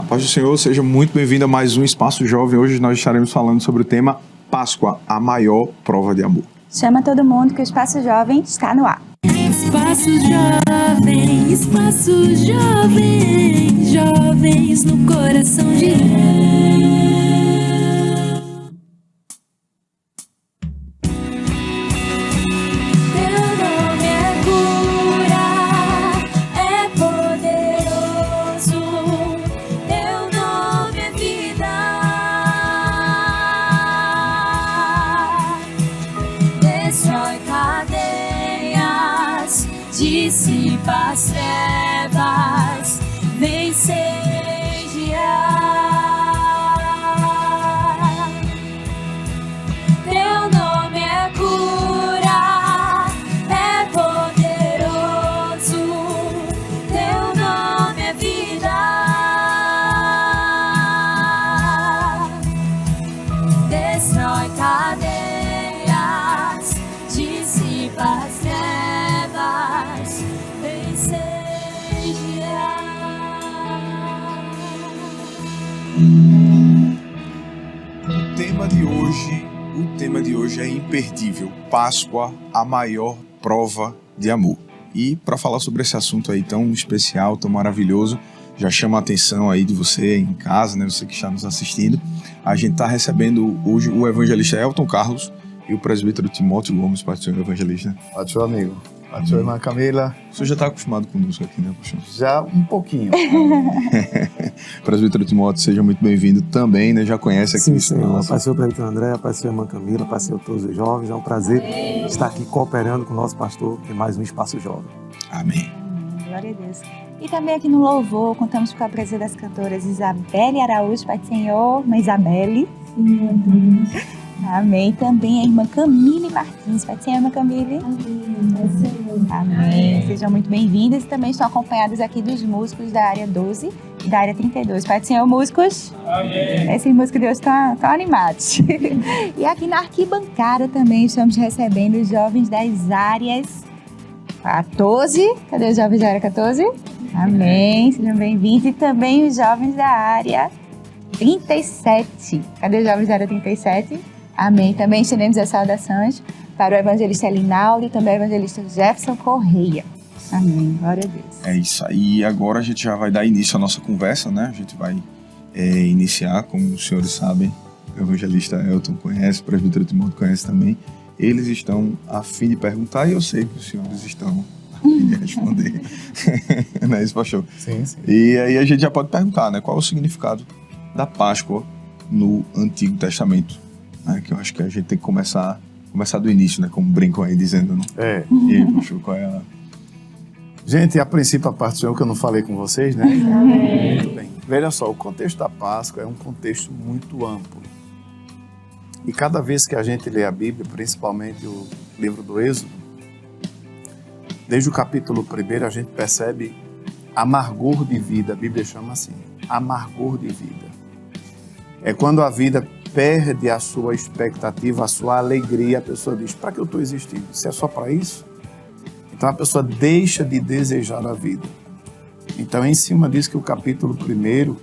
Paz do Senhor, seja muito bem-vindo a mais um Espaço Jovem. Hoje nós estaremos falando sobre o tema Páscoa, a maior prova de amor. Chama todo mundo que o Espaço Jovem está no ar. Espaço Jovem, Espaço Jovem, jovens no coração de Deus. Dissipa as trevas, incendiar. Teu nome é cura, é poderoso. Teu nome é vida. Destrói cadeias, dissipa as trevas. O tema de hoje é imperdível. Páscoa, a maior prova de amor. E para falar sobre esse assunto aí tão especial, tão maravilhoso, já chama a atenção aí de você em casa, né? Você que está nos assistindo. A gente está recebendo hoje o evangelista Elton Carlos e o presbítero Timóteo Gomes, pastor evangelista. Pode ser, amigo. Pode ser, irmã Camila. Você já está acostumado conosco aqui, né, pastor? Já um pouquinho. Presbítero Timóteo, seja muito bem-vindo também, né? Já conhece aqui. Sim, senhor. Paz ser o presbítero André, paz ser a irmã Camila, paz ser todos os jovens. É um prazer estar aqui cooperando com o nosso pastor em mais um Espaço Jovem. Amém. Glória a Deus. E também aqui no Louvor, contamos com a presença das cantoras Isabelle Araújo, Pai do Senhor, irmã Isabelle. Amém. Também a irmã Camille Martins. Pai do Senhor, irmã Camille. Amém. Sejam muito bem-vindas e também estão acompanhadas aqui dos músicos da área 12 e da área 32. Pai do Senhor, músicos. Amém. Esses músicos de hoje estão animados. E aqui na arquibancada também estamos recebendo os jovens das áreas 14. Cadê os jovens da área 14? Amém. Sejam bem-vindos. E também os jovens da área 37. Cadê os jovens da área 37? Amém. Também estendemos as saudações para o evangelista Linaldo e também o evangelista Jefferson Correia. Amém. Glória a Deus. É isso aí. Agora a gente já vai dar início à nossa conversa, né? A gente vai iniciar, como os senhores sabem, o evangelista Elton conhece, o presbítero Timóteo conhece também. Eles estão a fim de perguntar e eu sei que os senhores estão a fim de responder. Não é isso, pastor? Sim, sim. E aí a gente já pode perguntar, né? Qual é o significado da Páscoa no Antigo Testamento? Que eu acho que a gente tem que começar do início, né? Como brincam aí dizendo, né? E aí, pastor, qual é a... Gente, a princípio, a parte do Senhor que eu não falei com vocês, né? Muito bem. Veja só, o contexto da Páscoa é um contexto muito amplo. E cada vez que a gente lê a Bíblia, principalmente o livro do Êxodo, desde o capítulo 1 a gente percebe amargor de vida. A Bíblia chama assim, amargor de vida. É quando a vida perde a sua expectativa, a sua alegria, a pessoa diz, para que eu estou existindo? Se é só para isso? Então a pessoa deixa de desejar a vida. Então é em cima disso que o capítulo 1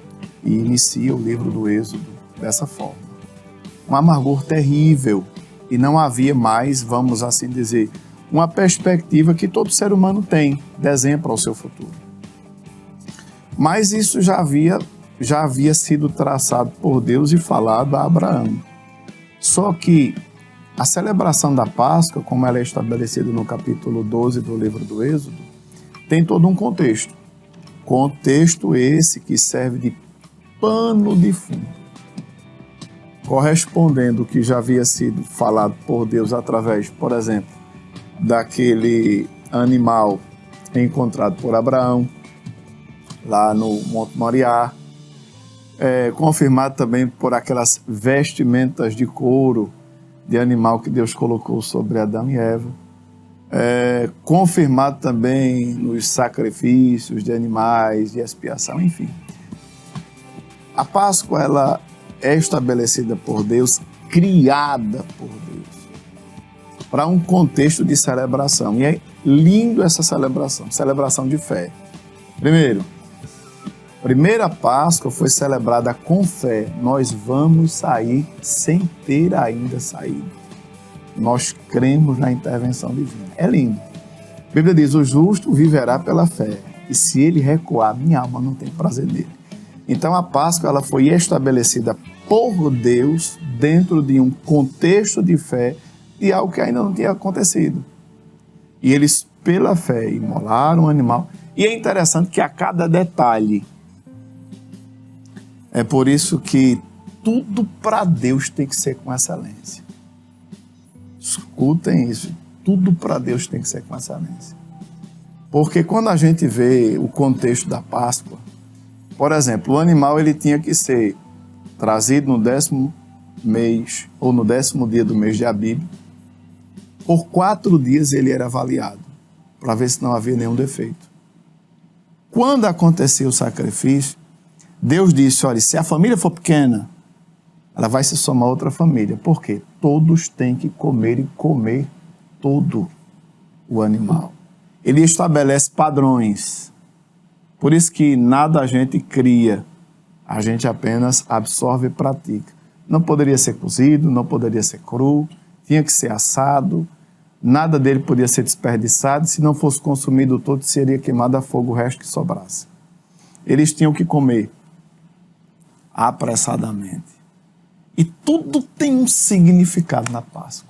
inicia o livro do Êxodo dessa forma. Um amargor terrível e não havia mais, vamos assim dizer, uma perspectiva que todo ser humano tem, desenha para o seu futuro. Mas isso já havia sido traçado por Deus e falado a Abraão. Só que a celebração da Páscoa, como ela é estabelecida no capítulo 12 do livro do Êxodo, tem todo um contexto. Contexto esse que serve de pano de fundo, correspondendo ao que já havia sido falado por Deus através, por exemplo, daquele animal encontrado por Abraão, lá no Monte Moriá, confirmado também por aquelas vestimentas de couro de animal que Deus colocou sobre Adão e Eva, confirmado também nos sacrifícios de animais, de expiação, enfim. A Páscoa, ela é estabelecida por Deus, criada por Deus, para um contexto de celebração. E é lindo essa celebração de fé. Primeiro, Primeira Páscoa foi celebrada com fé. Nós vamos sair sem ter ainda saído. Nós cremos na intervenção divina. É lindo. A Bíblia diz, o justo viverá pela fé. E se ele recuar, minha alma não tem prazer nele. Então a Páscoa ela foi estabelecida por Deus dentro de um contexto de fé de algo que ainda não tinha acontecido. E eles, pela fé, imolaram o animal. E é interessante que a cada detalhe, é por isso que tudo para Deus tem que ser com excelência. Escutem isso, tudo para Deus tem que ser com excelência. Porque quando a gente vê o contexto da Páscoa, por exemplo, o animal ele tinha que ser trazido no 10º mês ou no 10º dia do mês de Abib. Por 4 dias ele era avaliado, para ver se não havia nenhum defeito. Quando acontecia o sacrifício, Deus disse, olha, se a família for pequena, ela vai se somar a outra família. Por quê? Todos têm que comer e comer todo o animal. Ele estabelece padrões. Por isso que nada a gente cria, a gente apenas absorve e pratica. Não poderia ser cozido, não poderia ser cru, tinha que ser assado, nada dele podia ser desperdiçado, se não fosse consumido todo, seria queimado a fogo o resto que sobrasse. Eles tinham que comer apressadamente. E tudo tem um significado na Páscoa.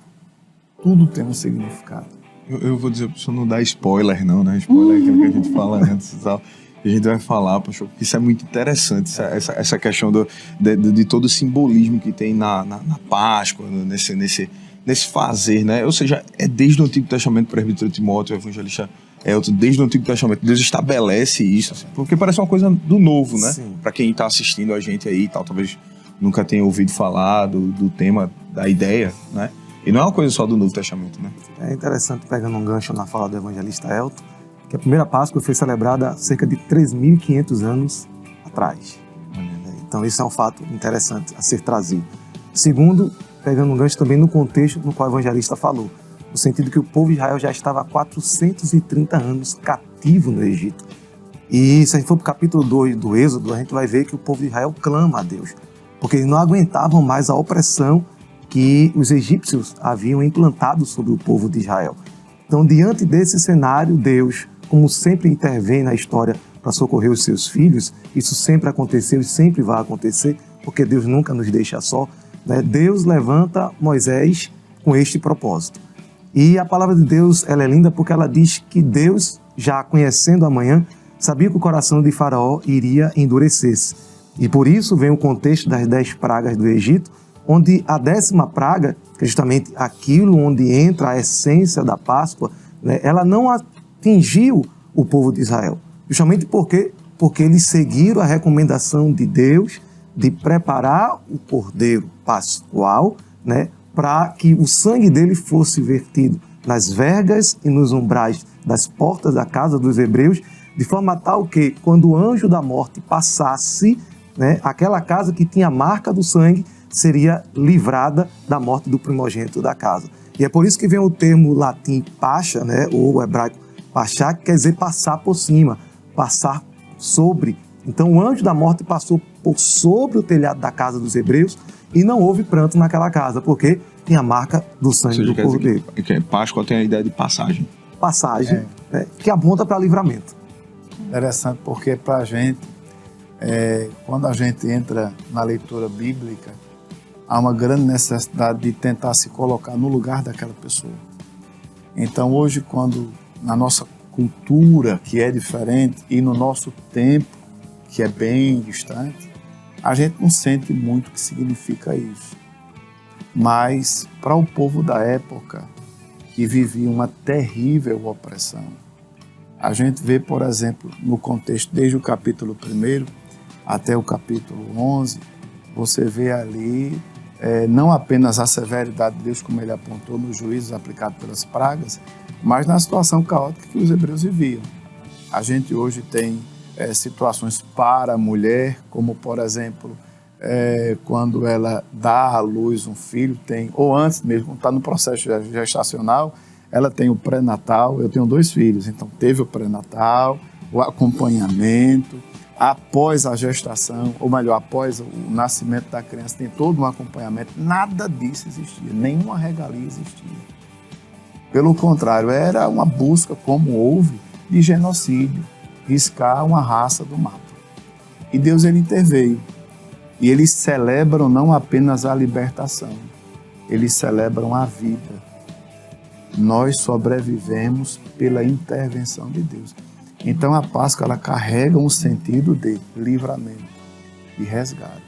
Tudo tem um significado. Eu vou dizer para o senhor não dar spoiler, não, né? Spoiler é aquilo que a gente fala antes e tal. A gente vai falar, pastor, porque isso é muito interessante, essa questão de todo o simbolismo que tem na Páscoa, nesse fazer, né? Ou seja, é desde o Antigo Testamento, presbítero Timóteo, o evangelista Elton, desde o Antigo Testamento, Deus estabelece isso, assim, porque parece uma coisa do novo, né? Para quem está assistindo a gente aí e tal, talvez nunca tenha ouvido falar do tema, da ideia, né? E não é uma coisa só do Novo Testamento, né? É interessante, pegando um gancho na fala do evangelista Elton, que a primeira Páscoa foi celebrada há cerca de 3.500 anos atrás. Então isso é um fato interessante a ser trazido. Segundo, pegando um gancho também no contexto no qual o evangelista falou, no sentido que o povo de Israel já estava há 430 anos cativo no Egito. E se a gente for para o capítulo 2 do Êxodo, a gente vai ver que o povo de Israel clama a Deus, porque eles não aguentavam mais a opressão que os egípcios haviam implantado sobre o povo de Israel. Então, diante desse cenário, Deus, como sempre intervém na história para socorrer os seus filhos, isso sempre aconteceu e sempre vai acontecer, porque Deus nunca nos deixa só, né? Deus levanta Moisés com este propósito. E a palavra de Deus, ela é linda porque ela diz que Deus, já conhecendo amanhã, sabia que o coração de Faraó iria endurecer-se. E por isso vem o contexto das 10 pragas do Egito, onde a 10ª praga, que é justamente aquilo onde entra a essência da Páscoa, né, ela não atingiu o povo de Israel. Justamente porque eles seguiram a recomendação de Deus de preparar o cordeiro pascual, né, para que o sangue dele fosse vertido nas vergas e nos umbrais das portas da casa dos hebreus, de forma tal que, quando o anjo da morte passasse, né, aquela casa que tinha a marca do sangue seria livrada da morte do primogênito da casa. E é por isso que vem o termo latim pacha, né, ou hebraico pachá, que quer dizer passar por cima, passar sobre. Então o anjo da morte passou por sobre o telhado da casa dos hebreus e não houve pranto naquela casa, porque tinha a marca do sangue do cordeiro. Páscoa tem a ideia de passagem. Passagem, né, que aponta para livramento. Interessante, porque para a gente, quando a gente entra na leitura bíblica, há uma grande necessidade de tentar se colocar no lugar daquela pessoa. Então hoje, quando na nossa cultura, que é diferente, e no nosso tempo, que é bem distante, a gente não sente muito o que significa isso. Mas para o povo da época, que vivia uma terrível opressão, a gente vê, por exemplo, no contexto, desde o capítulo 1 até o capítulo 11, você vê ali não apenas a severidade de Deus, como ele apontou nos juízos aplicados pelas pragas, mas na situação caótica que os hebreus viviam. A gente hoje tem situações para a mulher, como, por exemplo, quando ela dá à luz um filho, ou antes mesmo, quando está no processo gestacional, ela tem o pré-natal. Eu tenho 2 filhos, então teve o pré-natal, o acompanhamento, após a gestação, ou melhor, após o nascimento da criança, tem todo um acompanhamento. Nada disso existia, nenhuma regalia existia. Pelo contrário, era uma busca, como houve, de genocídio, riscar uma raça do mapa. E Deus, ele interveio. E eles celebram não apenas a libertação, eles celebram a vida. Nós sobrevivemos pela intervenção de Deus. Então a Páscoa, ela carrega um sentido de livramento, de resgate.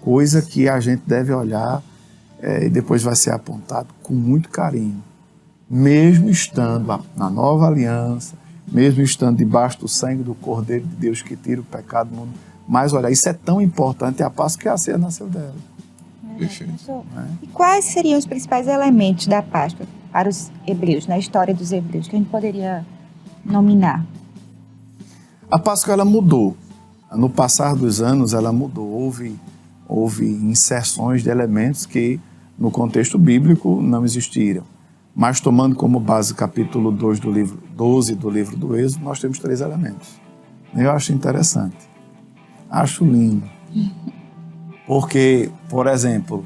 Coisa que a gente deve olhar e depois vai ser apontado com muito carinho. Mesmo estando na nova aliança, mesmo estando debaixo do sangue do Cordeiro de Deus que tira o pecado do mundo. Mas olha, isso é tão importante, a Páscoa que a ceia nasceu dela. Perfeito. E quais seriam os principais elementos da Páscoa para os hebreus, na história dos hebreus, que a gente poderia nominar? A Páscoa, ela mudou. No passar dos anos, ela mudou. Houve inserções de elementos que, no contexto bíblico, não existiram. Mas, tomando como base o capítulo 12 do livro do Êxodo, nós temos 3 elementos. Eu acho interessante. Acho lindo. Porque, por exemplo,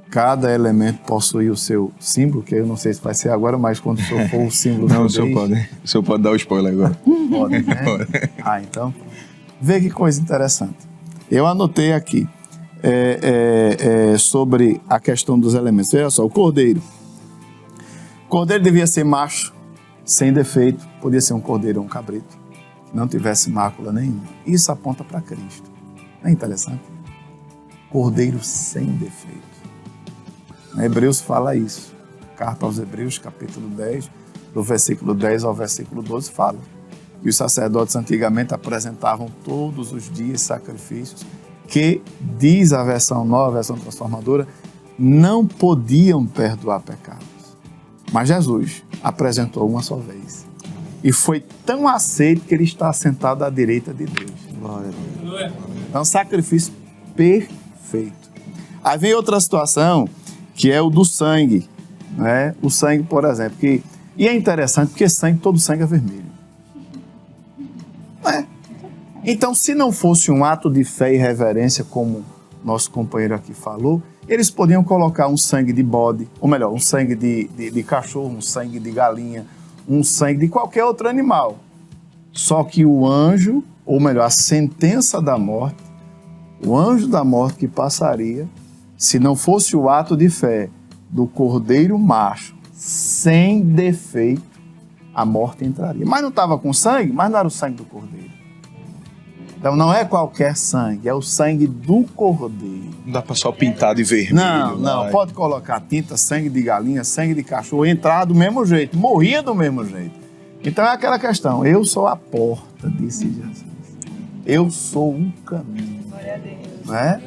cada elemento possui o seu símbolo, que eu não sei se vai ser agora, mas quando for o símbolo... Não, o senhor pode dar o spoiler agora. Pode, né? Pode. Então, vê que coisa interessante. Eu anotei aqui sobre a questão dos elementos. Olha só, o cordeiro. O cordeiro devia ser macho, sem defeito. Podia ser um cordeiro ou um cabrito, que não tivesse mácula nenhuma. Isso aponta para Cristo. Não é interessante? Cordeiro sem defeito. Hebreus fala isso. Carta aos Hebreus, capítulo 10, do versículo 10 ao versículo 12, fala que os sacerdotes antigamente apresentavam todos os dias sacrifícios que, diz a versão nova, a versão transformadora, não podiam perdoar pecados. Mas Jesus apresentou uma só vez. E foi tão aceito que ele está sentado à direita de Deus. Glória a Deus. Então, sacrifício perfeito. Aí vem outra situação, que é o do sangue. Né? O sangue, por exemplo. E é interessante porque todo sangue é vermelho. Não é? Então, se não fosse um ato de fé e reverência, como nosso companheiro aqui falou, eles podiam colocar um sangue de bode, ou melhor, um sangue de cachorro, um sangue de galinha, um sangue de qualquer outro animal. Só que o anjo, ou melhor, a sentença da morte, o anjo da morte que passaria, se não fosse o ato de fé do cordeiro macho, sem defeito, a morte entraria. Mas não estava com sangue, mas não era o sangue do cordeiro. Então não é qualquer sangue, é o sangue do cordeiro. Não dá para só pintar de vermelho. Não, pode colocar tinta, sangue de galinha, sangue de cachorro, entrar do mesmo jeito, morria do mesmo jeito. Então é aquela questão, eu sou a porta, disse Jesus. Eu sou o caminho. Glória a Deus. Né?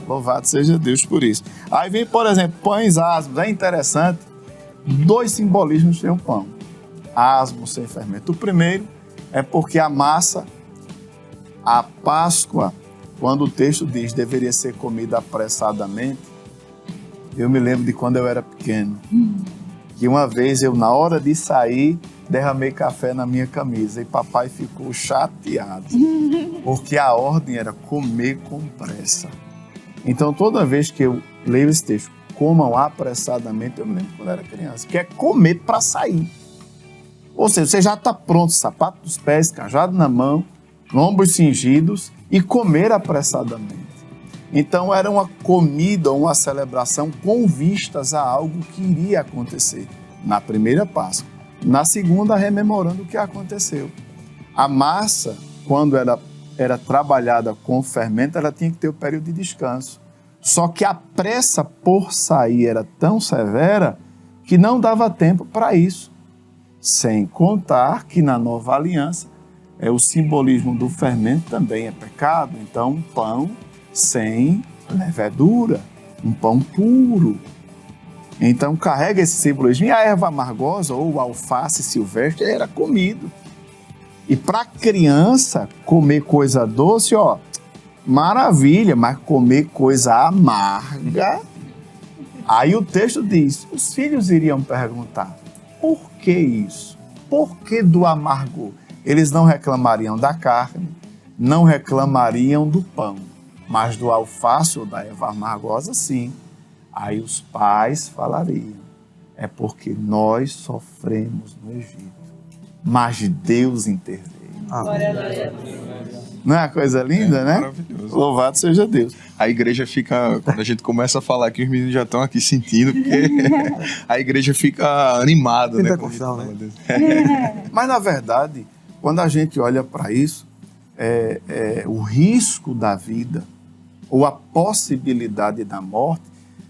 Louvado seja Deus por isso. Aí vem, por exemplo, pães asmos, é interessante, 2 simbolismos tem o pão. Asmo sem fermento. O primeiro é porque a massa, a Páscoa, quando o texto diz deveria ser comida apressadamente, eu me lembro de quando eu era pequeno, que uma vez eu, na hora de sair, derramei café na minha camisa e papai ficou chateado, porque a ordem era comer com pressa. Então, toda vez que eu leio esse texto, comam apressadamente, eu me lembro quando eu era criança, que é comer para sair. Ou seja, você já está pronto, sapato dos pés, cajado na mão, lombos cingidos e comer apressadamente. Então era uma comida, uma celebração com vistas a algo que iria acontecer na primeira Páscoa. Na segunda, rememorando o que aconteceu. A massa, quando era trabalhada com fermento, ela tinha que ter o período de descanso. Só que a pressa por sair era tão severa que não dava tempo para isso. Sem contar que na nova aliança, o simbolismo do fermento também é pecado. Então, um pão sem levedura, um pão puro. Então, carrega esse simbolismo. E a erva amargosa ou o alface silvestre era comido. E para criança, comer coisa doce, maravilha, mas comer coisa amarga... Aí o texto diz, os filhos iriam perguntar, por que isso? Por que do amargor? Eles não reclamariam da carne, não reclamariam do pão, mas do alface ou da erva amargosa, sim. Aí os pais falariam, é porque nós sofremos no Egito, mas Deus interveio. Não é uma coisa linda, né? Maravilhoso. Louvado seja Deus. A igreja fica, quando a gente começa a falar aqui, os meninos já estão aqui sentindo, porque a igreja fica animada, né? Pentecostal, né? Mas, na verdade, quando a gente olha para isso, o risco da vida ou a possibilidade da morte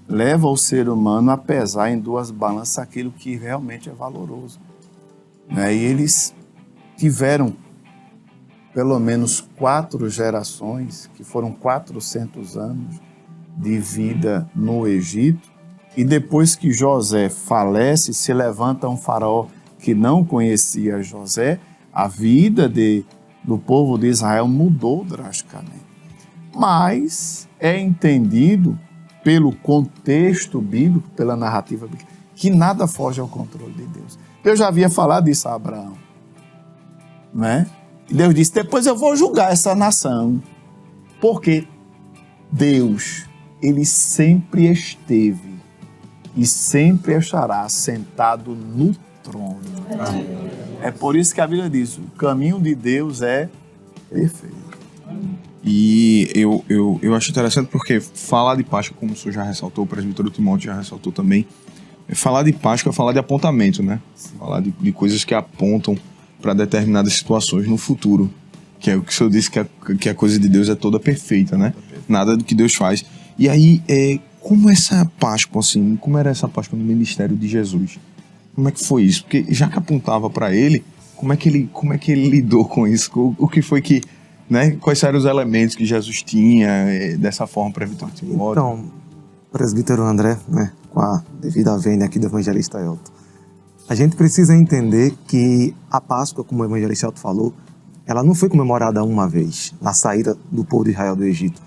leva o ser humano a pesar em duas balanças aquilo que realmente é valoroso. Né? E eles tiveram pelo menos 4 gerações, que foram 400 anos de vida no Egito, e depois que José falece, se levanta um faraó que não conhecia José, a vida do povo de Israel mudou drasticamente. Mas é entendido pelo contexto bíblico, pela narrativa bíblica, que nada foge ao controle de Deus. Eu já havia falado isso a Abraão, né? Deus disse, depois eu vou julgar essa nação, porque Deus, ele sempre esteve e sempre estará sentado no trono. É por isso que a Bíblia diz, o caminho de Deus é perfeito. E eu acho interessante porque falar de Páscoa, como o senhor já ressaltou, o presbítero Timóteo já ressaltou também, falar de Páscoa é falar de apontamento, né? Falar de coisas que apontam para determinadas situações no futuro, que é o que o senhor disse, que a coisa de Deus é toda perfeita, né? Nada do que Deus faz. E aí, como essa Páscoa, assim, como era essa Páscoa no ministério de Jesus? Como é que foi isso? Porque já que apontava para ele, como é que ele lidou com isso? O que foi que, né? Quais eram os elementos que Jesus tinha dessa forma para Presbítero Timóteo? Então, presbítero André, né, com a devida vênia aqui do evangelista Elton, a gente precisa entender que a Páscoa, como o evangelista Elton falou, ela não foi comemorada uma vez na saída do povo de Israel do Egito.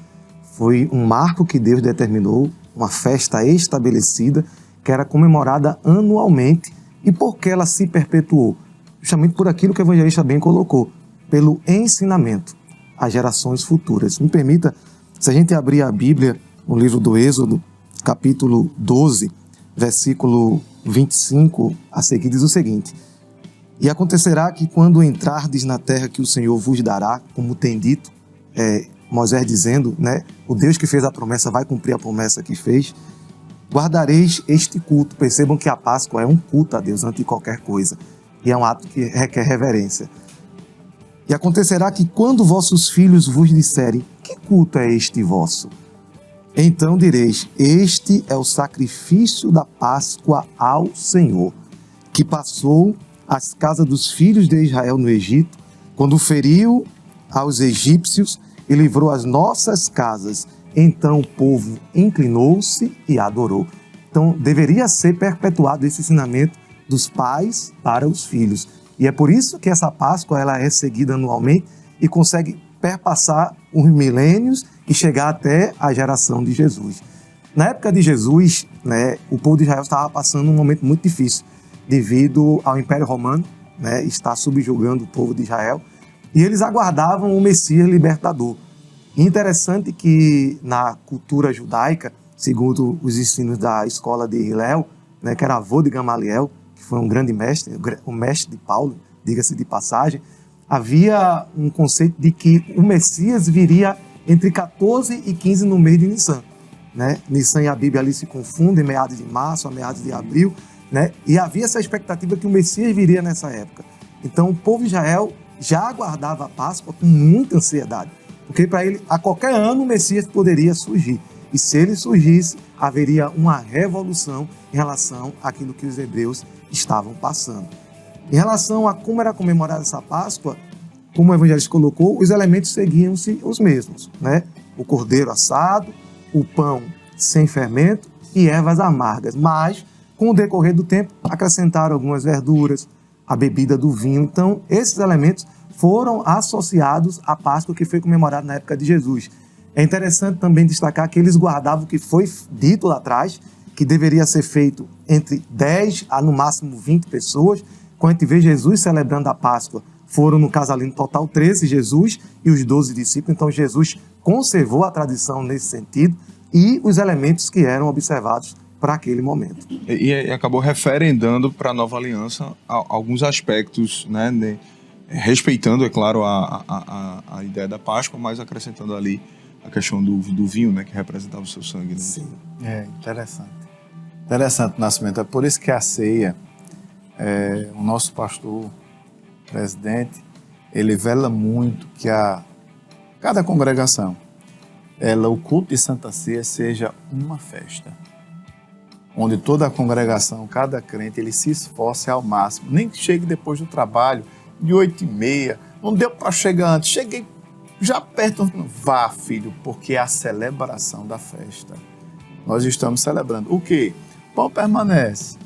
Foi um marco que Deus determinou, uma festa estabelecida, que era comemorada anualmente. E por que ela se perpetuou? Justamente por aquilo que o evangelista bem colocou, pelo ensinamento às gerações futuras. Me permita, se a gente abrir a Bíblia no livro do Êxodo, capítulo 12, versículo 25 a seguir, diz o seguinte: E acontecerá que quando entrardes na terra que o Senhor vos dará, como tem dito, Moisés dizendo, né, o Deus que fez a promessa vai cumprir a promessa que fez, guardareis este culto. Percebam que a Páscoa é um culto a Deus antes de qualquer coisa, e é um ato que requer reverência. E acontecerá que quando vossos filhos vos disserem, que culto é este vosso? Então direis, este é o sacrifício da Páscoa ao Senhor, que passou às casas dos filhos de Israel no Egito, quando feriu aos egípcios e livrou as nossas casas. Então o povo inclinou-se e adorou. Então deveria ser perpetuado esse ensinamento dos pais para os filhos. E é por isso que essa Páscoa ela é seguida anualmente e consegue perpassar os milênios e chegar até a geração de Jesus. Na época de Jesus, né, o povo de Israel estava passando um momento muito difícil devido ao Império Romano, né, estar subjugando o povo de Israel, e eles aguardavam o Messias libertador. E interessante que na cultura judaica, segundo os ensinos da escola de Hillel, né, que era avô de Gamaliel, que foi um grande mestre, o mestre de Paulo, diga-se de passagem, havia um conceito de que o Messias viria entre 14 e 15 no mês de Nissan. Né? Nissan e a Bíblia ali se confundem, meados de março a meados de abril, né? E havia essa expectativa que o Messias viria nessa época. Então o povo de Israel já aguardava a Páscoa com muita ansiedade, porque para ele, a qualquer ano, o Messias poderia surgir. E se ele surgisse, haveria uma revolução em relação àquilo que os hebreus estavam passando. Em relação a como era comemorada essa Páscoa, como o evangelista colocou, os elementos seguiam-se os mesmos, né? O cordeiro assado, o pão sem fermento e ervas amargas. Mas, com o decorrer do tempo, acrescentaram algumas verduras, a bebida do vinho. Então, esses elementos foram associados à Páscoa que foi comemorada na época de Jesus. É interessante também destacar que eles guardavam o que foi dito lá atrás, que deveria ser feito entre 10 a no máximo 20 pessoas. Quando a gente vê Jesus celebrando a Páscoa foram, no caso ali, no total 13, Jesus e os 12 discípulos. Então, Jesus conservou a tradição nesse sentido e os elementos que eram observados para aquele momento. E acabou referendando para a nova aliança alguns aspectos, né, respeitando, é claro, a ideia da Páscoa, mas acrescentando ali a questão do vinho, né, que representava o seu sangue. Né? Sim. É interessante. Interessante o nascimento. É por isso que a ceia, o nosso pastor, presidente, ele vela muito que cada congregação, o culto de Santa Ceia seja uma festa, onde toda a congregação, cada crente, ele se esforce ao máximo, nem que chegue depois do trabalho, de 8h30, não deu para chegar antes, cheguei já perto, vá, filho, porque é a celebração da festa. Nós estamos celebrando. O quê? O pão permanece,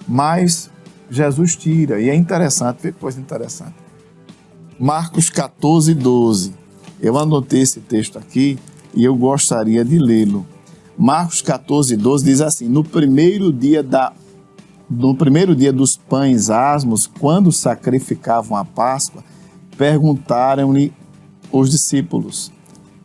mas Jesus tira, e é interessante, vê que coisa interessante. Marcos 14:12. Eu anotei esse texto aqui e eu gostaria de lê-lo. Marcos 14:12 diz assim: no primeiro dia dos pães asmos, quando sacrificavam a Páscoa, perguntaram-lhe os discípulos: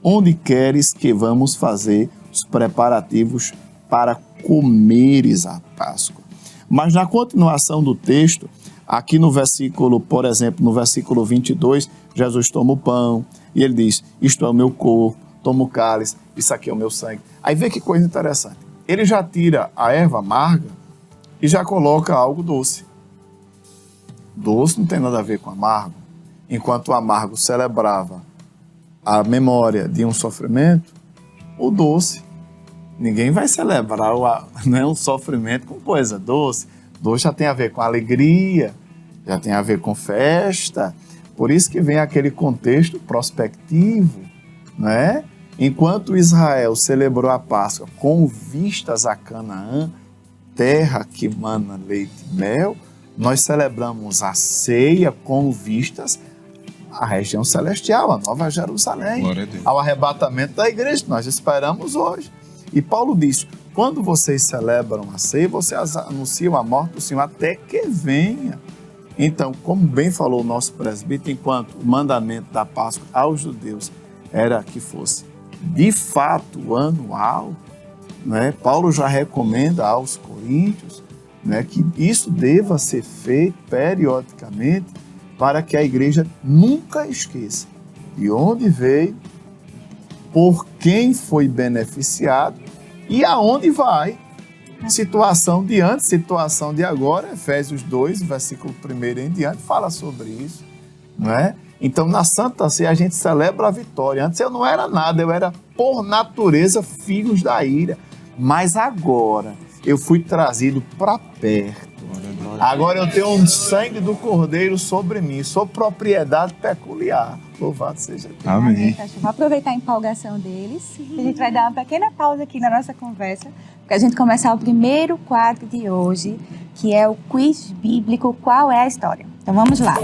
onde queres que vamos fazer os preparativos para comeres a Páscoa? Mas na continuação do texto, aqui no versículo, por exemplo, no versículo 22, Jesus toma o pão e ele diz: isto é o meu corpo, toma o cálice, isso aqui é o meu sangue. Aí vê que coisa interessante. Ele já tira a erva amarga e já coloca algo doce. Doce não tem nada a ver com amargo. Enquanto o amargo celebrava a memória de um sofrimento, o doce, ninguém vai celebrar um sofrimento com coisa doce. Doce já tem a ver com alegria, já tem a ver com festa. Por isso que vem aquele contexto prospectivo, né? Enquanto Israel celebrou a Páscoa com vistas a Canaã, terra que mana leite e mel, nós celebramos a ceia com vistas à região celestial, a Nova Jerusalém, ao arrebatamento da igreja que nós esperamos hoje. E Paulo diz: quando vocês celebram a ceia, vocês anunciam a morte do Senhor até que venha. Então, como bem falou o nosso presbítero, enquanto o mandamento da Páscoa aos judeus era que fosse de fato anual, né? Paulo já recomenda aos coríntios, né, que isso deva ser feito periodicamente para que a igreja nunca esqueça de onde veio, por quem foi beneficiado e aonde vai. Situação de antes, situação de agora, Efésios 2, versículo 1 em diante, fala sobre isso, não é? Então, na Santa Ceia, a gente celebra a vitória. Antes eu não era nada, eu era, por natureza, filhos da ira. Mas agora, eu fui trazido para perto. Agora eu tenho um sangue do Cordeiro sobre mim, sou propriedade peculiar. Louvado seja Deus. Amém. Vamos aproveitar a empolgação deles. A gente vai dar uma pequena pausa aqui na nossa conversa, para a gente começar o primeiro quadro de hoje, que é o quiz bíblico Qual é a História? Então vamos lá.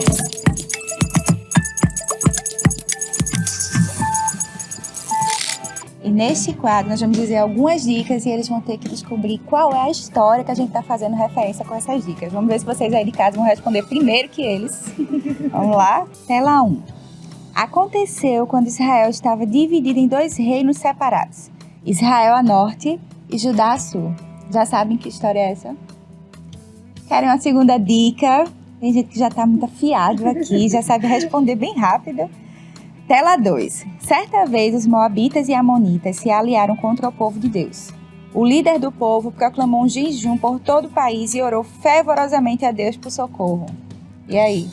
E neste quadro nós vamos dizer algumas dicas e eles vão ter que descobrir qual é a história que a gente está fazendo referência com essas dicas. Vamos ver se vocês aí de casa vão responder primeiro que eles. Vamos lá? Tela 1. Aconteceu quando Israel estava dividido em 2 reinos separados. Israel a norte e Judá a sul. Já sabem que história é essa? Querem uma segunda dica? Tem gente que já está muito afiado aqui, já sabe responder bem rápido. Tela 2. Certa vez os moabitas e amonitas se aliaram contra o povo de Deus. O líder do povo proclamou um jejum por todo o país e orou fervorosamente a Deus por socorro. E aí?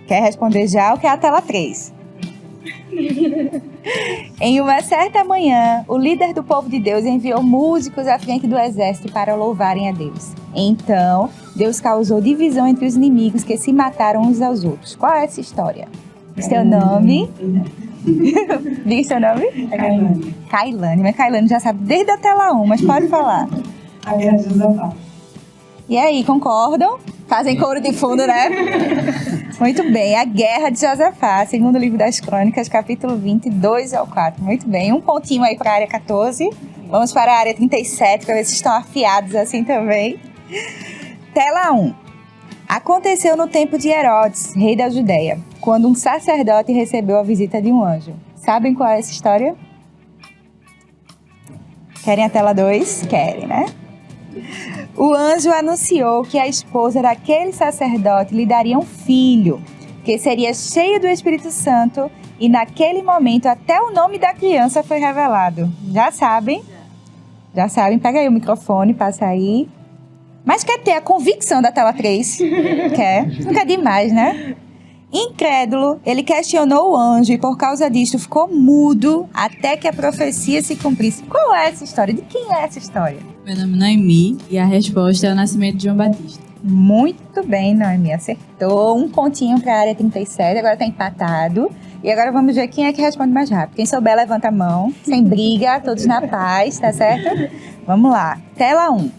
Quer responder já ou quer a tela 3? Em uma certa manhã, o líder do povo de Deus enviou músicos à frente do exército para louvarem a Deus. Então, Deus causou divisão entre os inimigos que se mataram uns aos outros. Qual é essa história? Seu nome? Diga seu nome? Cailane. Cailane. Mas Cailane já sabe desde a tela 1, mas pode falar. A Guerra de Josafá. E aí, concordam? Fazem coro de fundo, né? Muito bem. A Guerra de Josafá, segundo o livro das Crônicas, capítulo 20, 2 ao 4. Muito bem. Um pontinho aí para a área 14. Vamos para a área 37, para ver se estão afiados assim também. Tela 1. Aconteceu no tempo de Herodes, rei da Judéia, quando um sacerdote recebeu a visita de um anjo. Sabem qual é essa história? Querem a tela 2? Querem, né? O anjo anunciou que a esposa daquele sacerdote lhe daria um filho, que seria cheio do Espírito Santo, e naquele momento até o nome da criança foi revelado. Já sabem? Já sabem. Pega aí o microfone, passa aí. Mas quer ter a convicção da tela 3? Quer? Nunca é demais, né? Incrédulo, ele questionou o anjo e por causa disto ficou mudo até que a profecia se cumprisse. Qual é essa história? De quem é essa história? Meu nome é Noemi e a resposta é o nascimento de João Batista. Muito bem, Noemi, acertou. Um pontinho para a área 37, agora está empatado. E agora vamos ver quem é que responde mais rápido. Quem souber, levanta a mão, sem briga, todos na paz, tá certo? Vamos lá. Tela 1.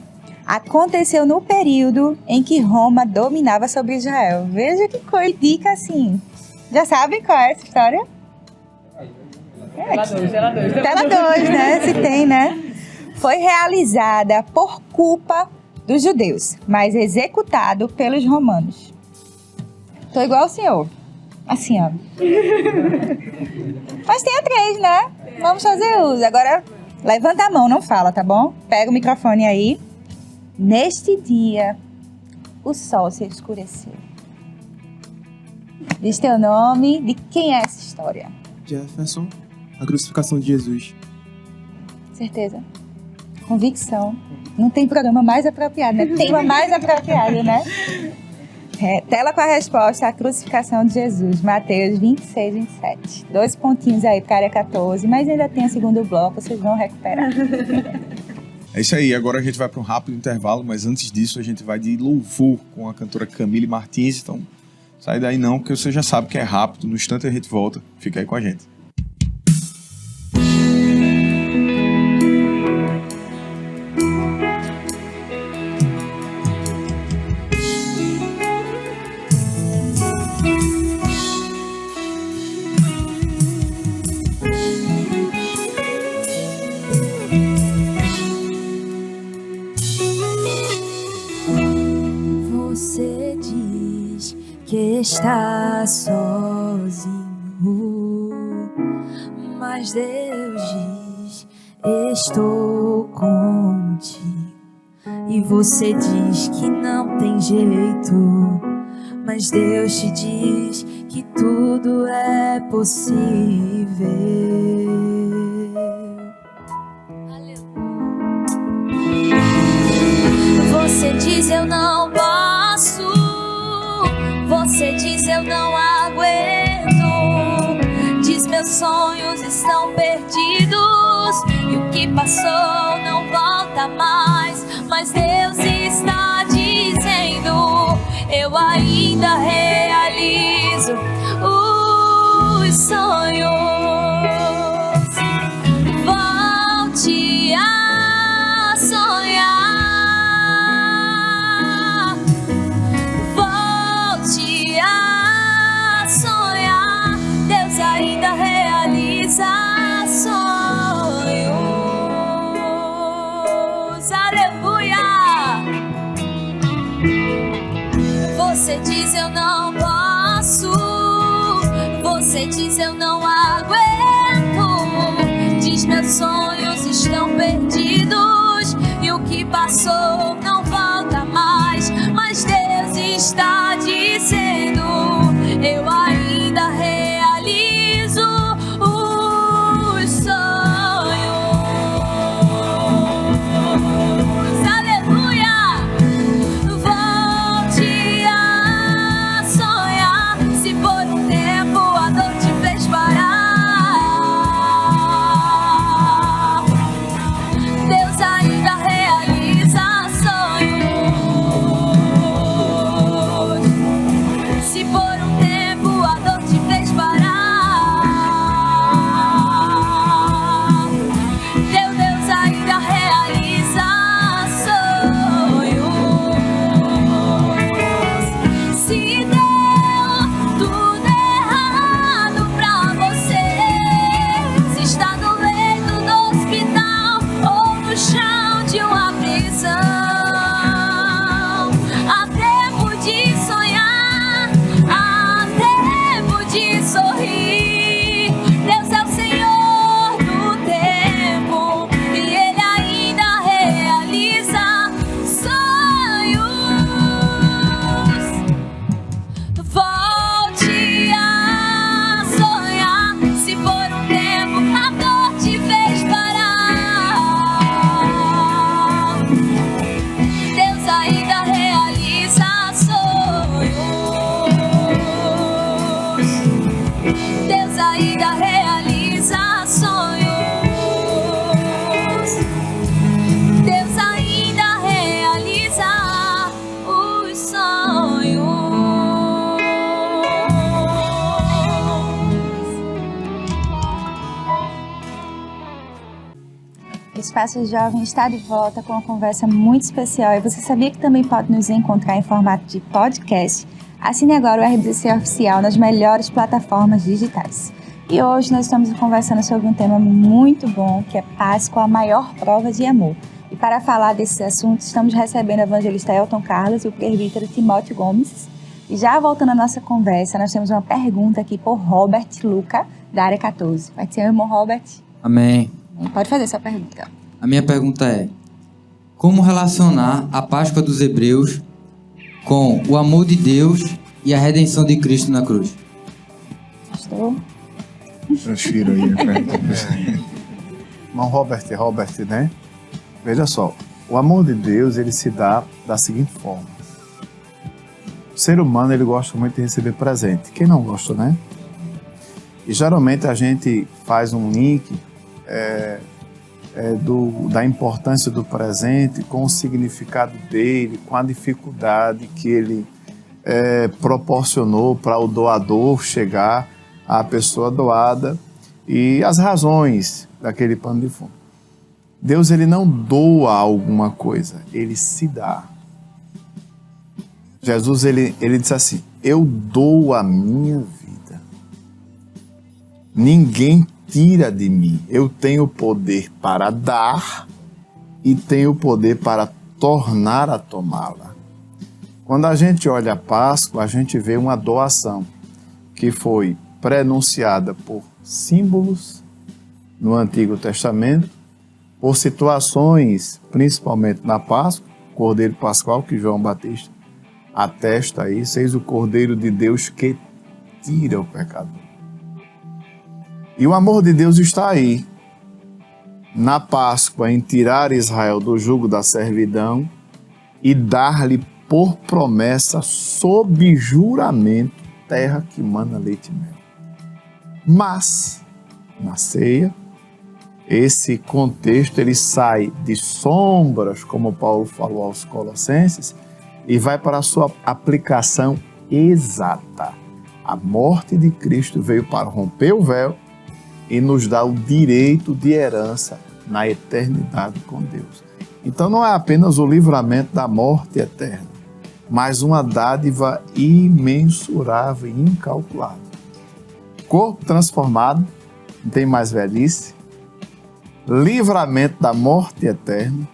Aconteceu no período em que Roma dominava sobre Israel. Veja que coisa, dica assim. Já sabem qual é essa história? Tela 2, né? Se tem, né? Foi realizada por culpa dos judeus, mas executado pelos romanos. Tô igual o senhor. Assim, ó. Mas tem a 3, né? Vamos fazer uso. Agora, levanta a mão, não fala, tá bom? Pega o microfone aí. Neste dia, o sol se escureceu. Diz teu nome, de quem é essa história? Jefferson, a crucificação de Jesus. Certeza. Convicção. Não tem programa mais apropriado, né? Tema mais apropriado, né? Tela com a resposta, a crucificação de Jesus. Mateus 26, 27. 2 pontinhos aí para a área 14, mas ainda tem o segundo bloco, vocês vão recuperar. É isso aí, agora a gente vai para um rápido intervalo, mas antes disso a gente vai de louvor com a cantora Camille Martins, então sai daí não, porque você já sabe que é rápido, no instante a gente volta, fica aí com a gente. Você diz que está sozinho, mas Deus diz: estou contigo. E você diz que não tem jeito, mas Deus te diz que tudo é possível. Você diz eu não posso, você diz eu não aguento, diz meus sonhos estão perdidos e o que passou não volta mais, mas Deus está dizendo, eu ainda realizo os sonhos. Volte a sonhar, volte a sonhar, Deus ainda realiza sonhos. Aleluia! Você diz eu não posso, você diz eu não aguento, diz meus sonhos estão perdidos e o que passou não volta mais, mas Deus está dizendo, eu ainda realizo os sonhos. Aleluia! Volte a sonhar, se por um tempo a dor te fez parar, O Espaço Jovem está de volta com uma conversa muito especial. E você sabia que também pode nos encontrar em formato de podcast? Assine agora o RBC Oficial nas melhores plataformas digitais. E hoje nós estamos conversando sobre um tema muito bom, que é Páscoa, a maior prova de amor. E para falar desse assunto, estamos recebendo o evangelista Elton Carlos e o presbítero Timóteo Gomes. E já voltando à nossa conversa, nós temos uma pergunta aqui por Robert Luca, da área 14. Vai ser o irmão Robert? Amém. Pode fazer sua pergunta. A minha pergunta é: como relacionar a Páscoa dos Hebreus com o amor de Deus e a redenção de Cristo na cruz? Pastor? Transfiro aí a pergunta. Irmão Robert, né? Veja só, o amor de Deus, ele se dá da seguinte forma. O ser humano, ele gosta muito de receber presente. Quem não gosta, né? E geralmente a gente faz um link da importância do presente com o significado dele, com a dificuldade que ele proporcionou para o doador chegar à pessoa doada e as razões daquele pano de fundo. Deus, ele não doa alguma coisa, ele se dá. Jesus, ele disse assim: eu dou a minha vida. Ninguém tira de mim. Eu tenho poder para dar e tenho poder para tornar a tomá-la. Quando a gente olha a Páscoa, a gente vê uma doação que foi prenunciada por símbolos no Antigo Testamento, por situações, principalmente na Páscoa, Cordeiro Pascual, que João Batista atesta aí, eis o Cordeiro de Deus que tira o pecado. E o amor de Deus está aí, na Páscoa, em tirar Israel do jugo da servidão e dar-lhe por promessa, sob juramento, terra que mana leite e mel. Mas, na ceia, esse contexto ele sai de sombras, como Paulo falou aos Colossenses, e vai para a sua aplicação exata. A morte de Cristo veio para romper o véu e nos dá o direito de herança na eternidade com Deus. Então não é apenas o livramento da morte eterna, mas uma dádiva imensurável e incalculável. Corpo transformado, não tem mais velhice, livramento da morte eterna,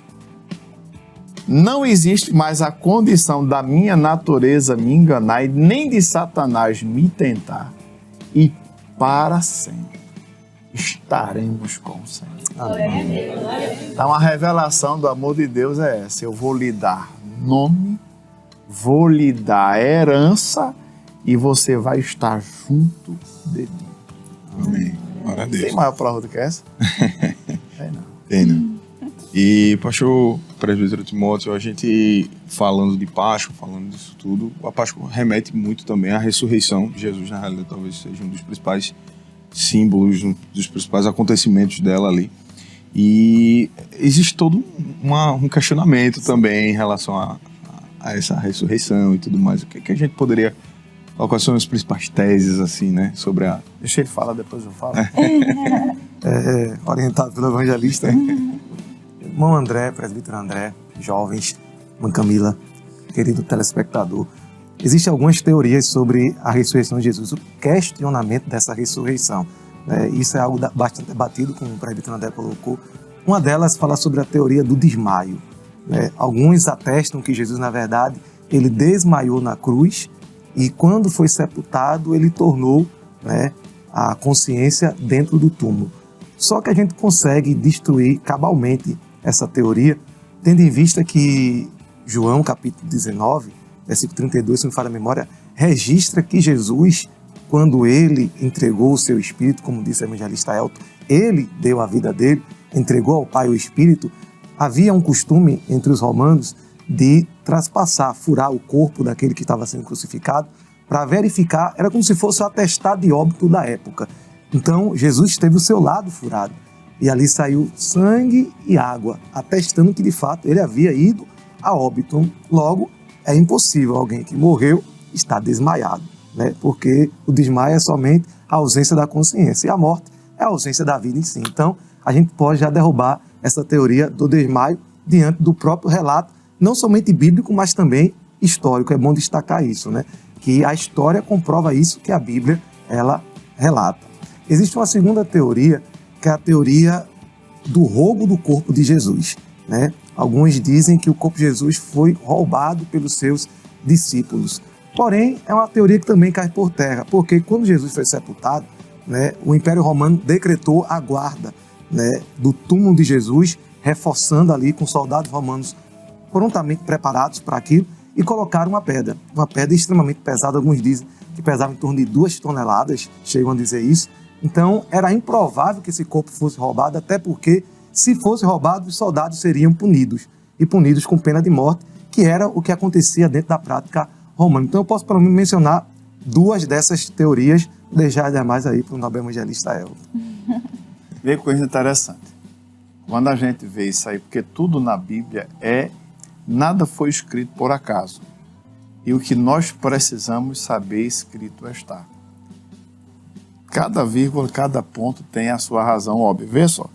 não existe mais a condição da minha natureza me enganar e nem de Satanás me tentar, e para sempre estaremos com o Senhor. Amém. Então a revelação do amor de Deus é essa: eu vou lhe dar nome, vou lhe dar herança e você vai estar junto de mim. Amém. Glória a Deus. Tem maior prova do que essa? Tem, não. E, pastor presbítero Timóteo, a gente falando de Páscoa, falando disso tudo, a Páscoa remete muito também à ressurreição de Jesus. Na realidade, talvez seja um dos principais símbolos, um dos principais acontecimentos dela ali. E existe todo um questionamento também em relação a essa ressurreição e tudo mais. O que a gente poderia... Quais são as principais teses, assim, né, sobre a... Deixa ele falar, depois eu falo. Orientado pelo evangelista. Irmão André, presbítero André, jovens, irmã Camila, querido telespectador. Existem algumas teorias sobre a ressurreição de Jesus, o questionamento dessa ressurreição. Isso é algo bastante debatido, como o presbítero André colocou. Uma delas fala sobre a teoria do desmaio. Alguns atestam que Jesus, na verdade, ele desmaiou na cruz e quando foi sepultado, ele tornou a consciência dentro do túmulo. Só que a gente consegue destruir cabalmente essa teoria, tendo em vista que João, capítulo 19, versículo 32, se não me falha a memória, registra que Jesus, quando ele entregou o seu espírito, como disse o evangelista Elton, ele deu a vida dele, entregou ao Pai o espírito. Havia um costume entre os romanos de traspassar, furar o corpo daquele que estava sendo crucificado para verificar, era como se fosse o atestado de óbito da época. Então, Jesus teve o seu lado furado e ali saiu sangue e água, atestando que de fato ele havia ido a óbito. Logo, é impossível alguém que morreu estar desmaiado, porque o desmaio é somente a ausência da consciência e a morte é a ausência da vida em si. Então, a gente pode já derrubar essa teoria do desmaio diante do próprio relato, não somente bíblico, mas também histórico. É bom destacar isso, né? Que a história comprova isso que a Bíblia, ela relata. Existe uma segunda teoria, que é a teoria do roubo do corpo de Jesus, né? Alguns dizem que o corpo de Jesus foi roubado pelos seus discípulos. Porém, é uma teoria que também cai por terra, porque quando Jesus foi sepultado, né, o Império Romano decretou a guarda, né, do túmulo de Jesus, reforçando ali com soldados romanos prontamente preparados para aquilo, e colocaram uma pedra extremamente pesada. Alguns dizem que pesava em torno de 2 toneladas, chegam a dizer isso. Então, era improvável que esse corpo fosse roubado, até porque, se fosse roubado, os soldados seriam punidos, e punidos com pena de morte, que era o que acontecia dentro da prática romana. Então, eu posso, pelo menos, mencionar 2 dessas teorias, deixar demais aí para o nobre evangelista Elton. Vê que coisa interessante. Quando a gente vê isso aí, porque tudo na Bíblia nada foi escrito por acaso. E o que nós precisamos saber escrito está. Cada vírgula, cada ponto tem a sua razão óbvia. Vê só.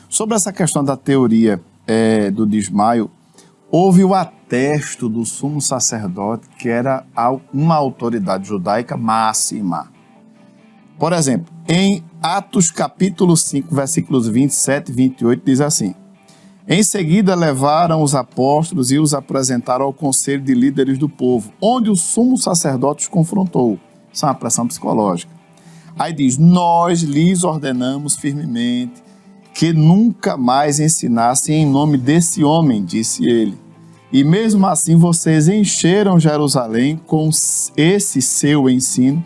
Sobre essa questão da teoria do desmaio, houve o atesto do sumo sacerdote, que era uma autoridade judaica máxima. Por exemplo, em Atos capítulo 5, versículos 27 e 28, diz assim: em seguida levaram os apóstolos e os apresentaram ao conselho de líderes do povo, onde o sumo sacerdote os confrontou. Isso é uma pressão psicológica. Aí diz: nós lhes ordenamos firmemente que nunca mais ensinassem em nome desse homem, disse ele. E mesmo assim vocês encheram Jerusalém com esse seu ensino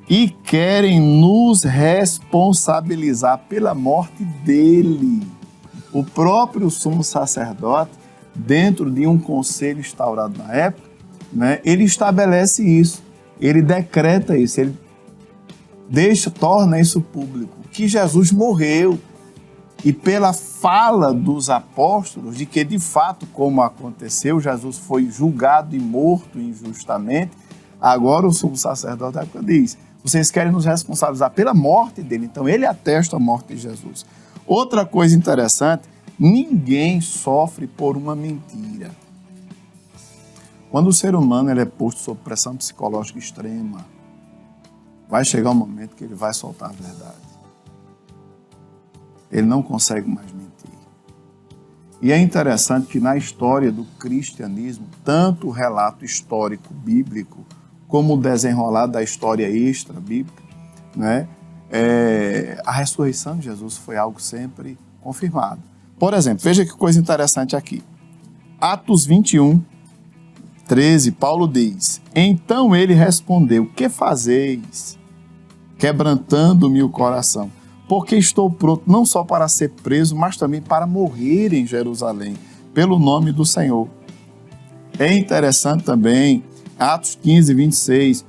e querem nos responsabilizar pela morte dele. O próprio sumo sacerdote, dentro de um conselho instaurado na época, né, ele estabelece isso, ele decreta isso, ele torna isso público, que Jesus morreu. E pela fala dos apóstolos, de que de fato, como aconteceu, Jesus foi julgado e morto injustamente, agora o sumo sacerdote da época diz: vocês querem nos responsabilizar pela morte dele. Então ele atesta a morte de Jesus. Outra coisa interessante: ninguém sofre por uma mentira. Quando o ser humano ele é posto sob pressão psicológica extrema, vai chegar um momento que ele vai soltar a verdade. Ele não consegue mais mentir. E é interessante que na história do cristianismo, tanto o relato histórico bíblico, como o desenrolar da história extra-bíblica, né, a ressurreição de Jesus foi algo sempre confirmado. Por exemplo, veja que coisa interessante aqui. Atos 21, 13, Paulo diz: então ele respondeu: que fazeis, quebrantando-me o coração? Porque estou pronto não só para ser preso, mas também para morrer em Jerusalém, pelo nome do Senhor. É interessante também, Atos 15, 26,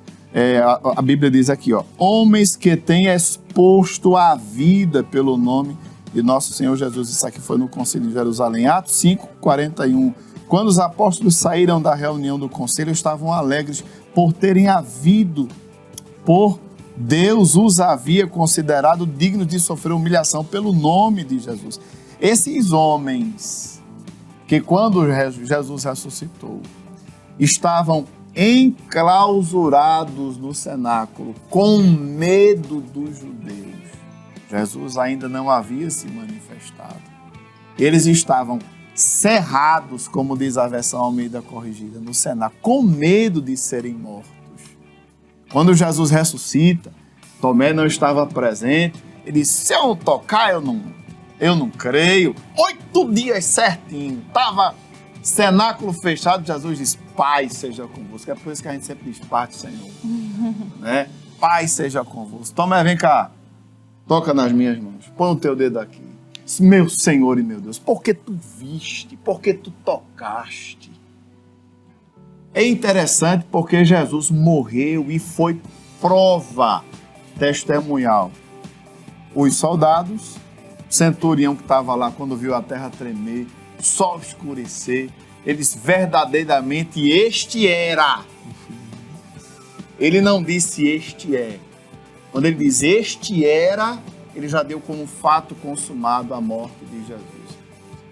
a Bíblia diz aqui, homens que têm exposto a vida pelo nome de nosso Senhor Jesus. Isso aqui foi no concílio de Jerusalém. Atos 5, 41. Quando os apóstolos saíram da reunião do conselho, estavam alegres por terem havido, Deus os havia considerado dignos de sofrer humilhação pelo nome de Jesus. Esses homens que quando Jesus ressuscitou, estavam enclausurados no cenáculo com medo dos judeus. Jesus ainda não havia se manifestado. Eles estavam cerrados, como diz a versão Almeida Corrigida, no cenáculo, com medo de serem mortos. Quando Jesus ressuscita, Tomé não estava presente. Ele disse: se eu não tocar, eu não creio. 8 dias certinho, estava cenáculo fechado. Jesus diz: Pai seja convosco. É por isso que a gente sempre diz: Pai, Senhor. Né? Pai seja convosco. Tomé, vem cá, toca nas minhas mãos, põe o teu dedo aqui. Meu Senhor e meu Deus, porque tu viste, porque tu tocaste. É interessante porque Jesus morreu e foi prova testemunhal. Os soldados, o centurião que estava lá quando viu a terra tremer, o sol escurecer, eles verdadeiramente este era. Ele não disse este é. Quando ele diz este era, ele já deu como fato consumado a morte de Jesus.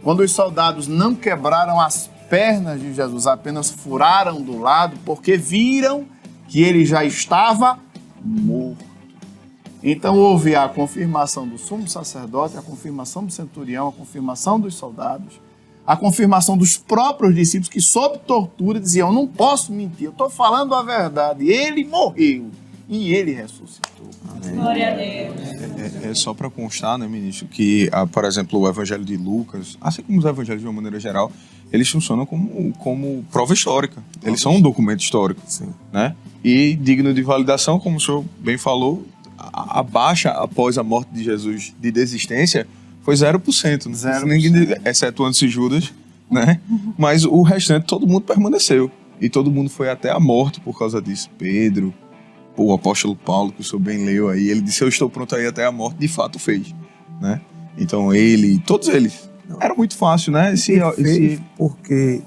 Quando os soldados não quebraram as pernas de Jesus, apenas furaram do lado, porque viram que ele já estava morto. Então houve a confirmação do sumo sacerdote, a confirmação do centurião, a confirmação dos soldados, a confirmação dos próprios discípulos que, sob tortura, diziam: eu não posso mentir, eu estou falando a verdade. Ele morreu e ele ressuscitou. Amém. Glória a Deus. É só para constar, né, ministro, que, por exemplo, o Evangelho de Lucas, assim como os evangelhos de uma maneira geral, eles funcionam como prova histórica. Eles são um documento histórico. Sim. Né? E digno de validação, como o senhor bem falou, a baixa após a morte de Jesus de desistência foi 0%. Né? 0%. Ninguém, excetuando-se Judas, né? Mas o restante, todo mundo permaneceu. E todo mundo foi até a morte por causa disso. Pedro, o apóstolo Paulo, que o senhor bem leu aí, ele disse: eu estou pronto a ir até a morte, de fato fez. Né? Então todos eles. Era muito fácil, né? Porque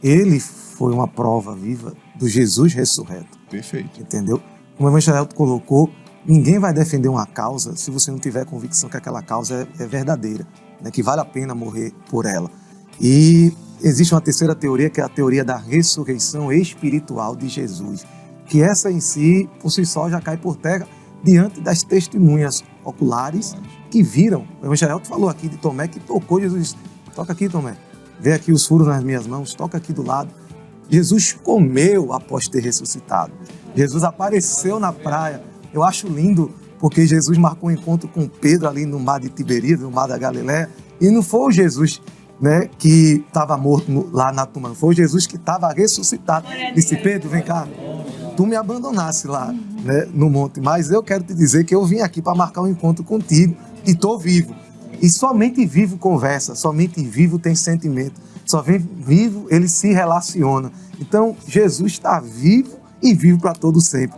ele foi uma prova viva do Jesus ressurreto. Perfeito. Entendeu? Como o Evangelho colocou, ninguém vai defender uma causa se você não tiver convicção que aquela causa é verdadeira, né? Que vale a pena morrer por ela. E existe uma terceira teoria, que é a teoria da ressurreição espiritual de Jesus, que essa em si, por si só, já cai por terra diante das testemunhas oculares que viram. O Evangelho falou aqui de Tomé, que tocou Jesus. Toca aqui, Tomé. Vê aqui os furos nas minhas mãos, toca aqui do lado. Jesus comeu após ter ressuscitado. Jesus apareceu na praia. Eu acho lindo, porque Jesus marcou um encontro com Pedro ali no mar de Tiberíades, no mar da Galileia, e não foi o Jesus, né, que estava morto lá na tumba, foi o Jesus que estava ressuscitado. Disse: Pedro, vem cá, tu me abandonasse lá, né, no monte, mas eu quero te dizer que eu vim aqui para marcar um encontro contigo e estou vivo. E somente vivo conversa, somente vivo tem sentimento, só vem vivo ele se relaciona. Então Jesus está vivo e vivo para todo sempre.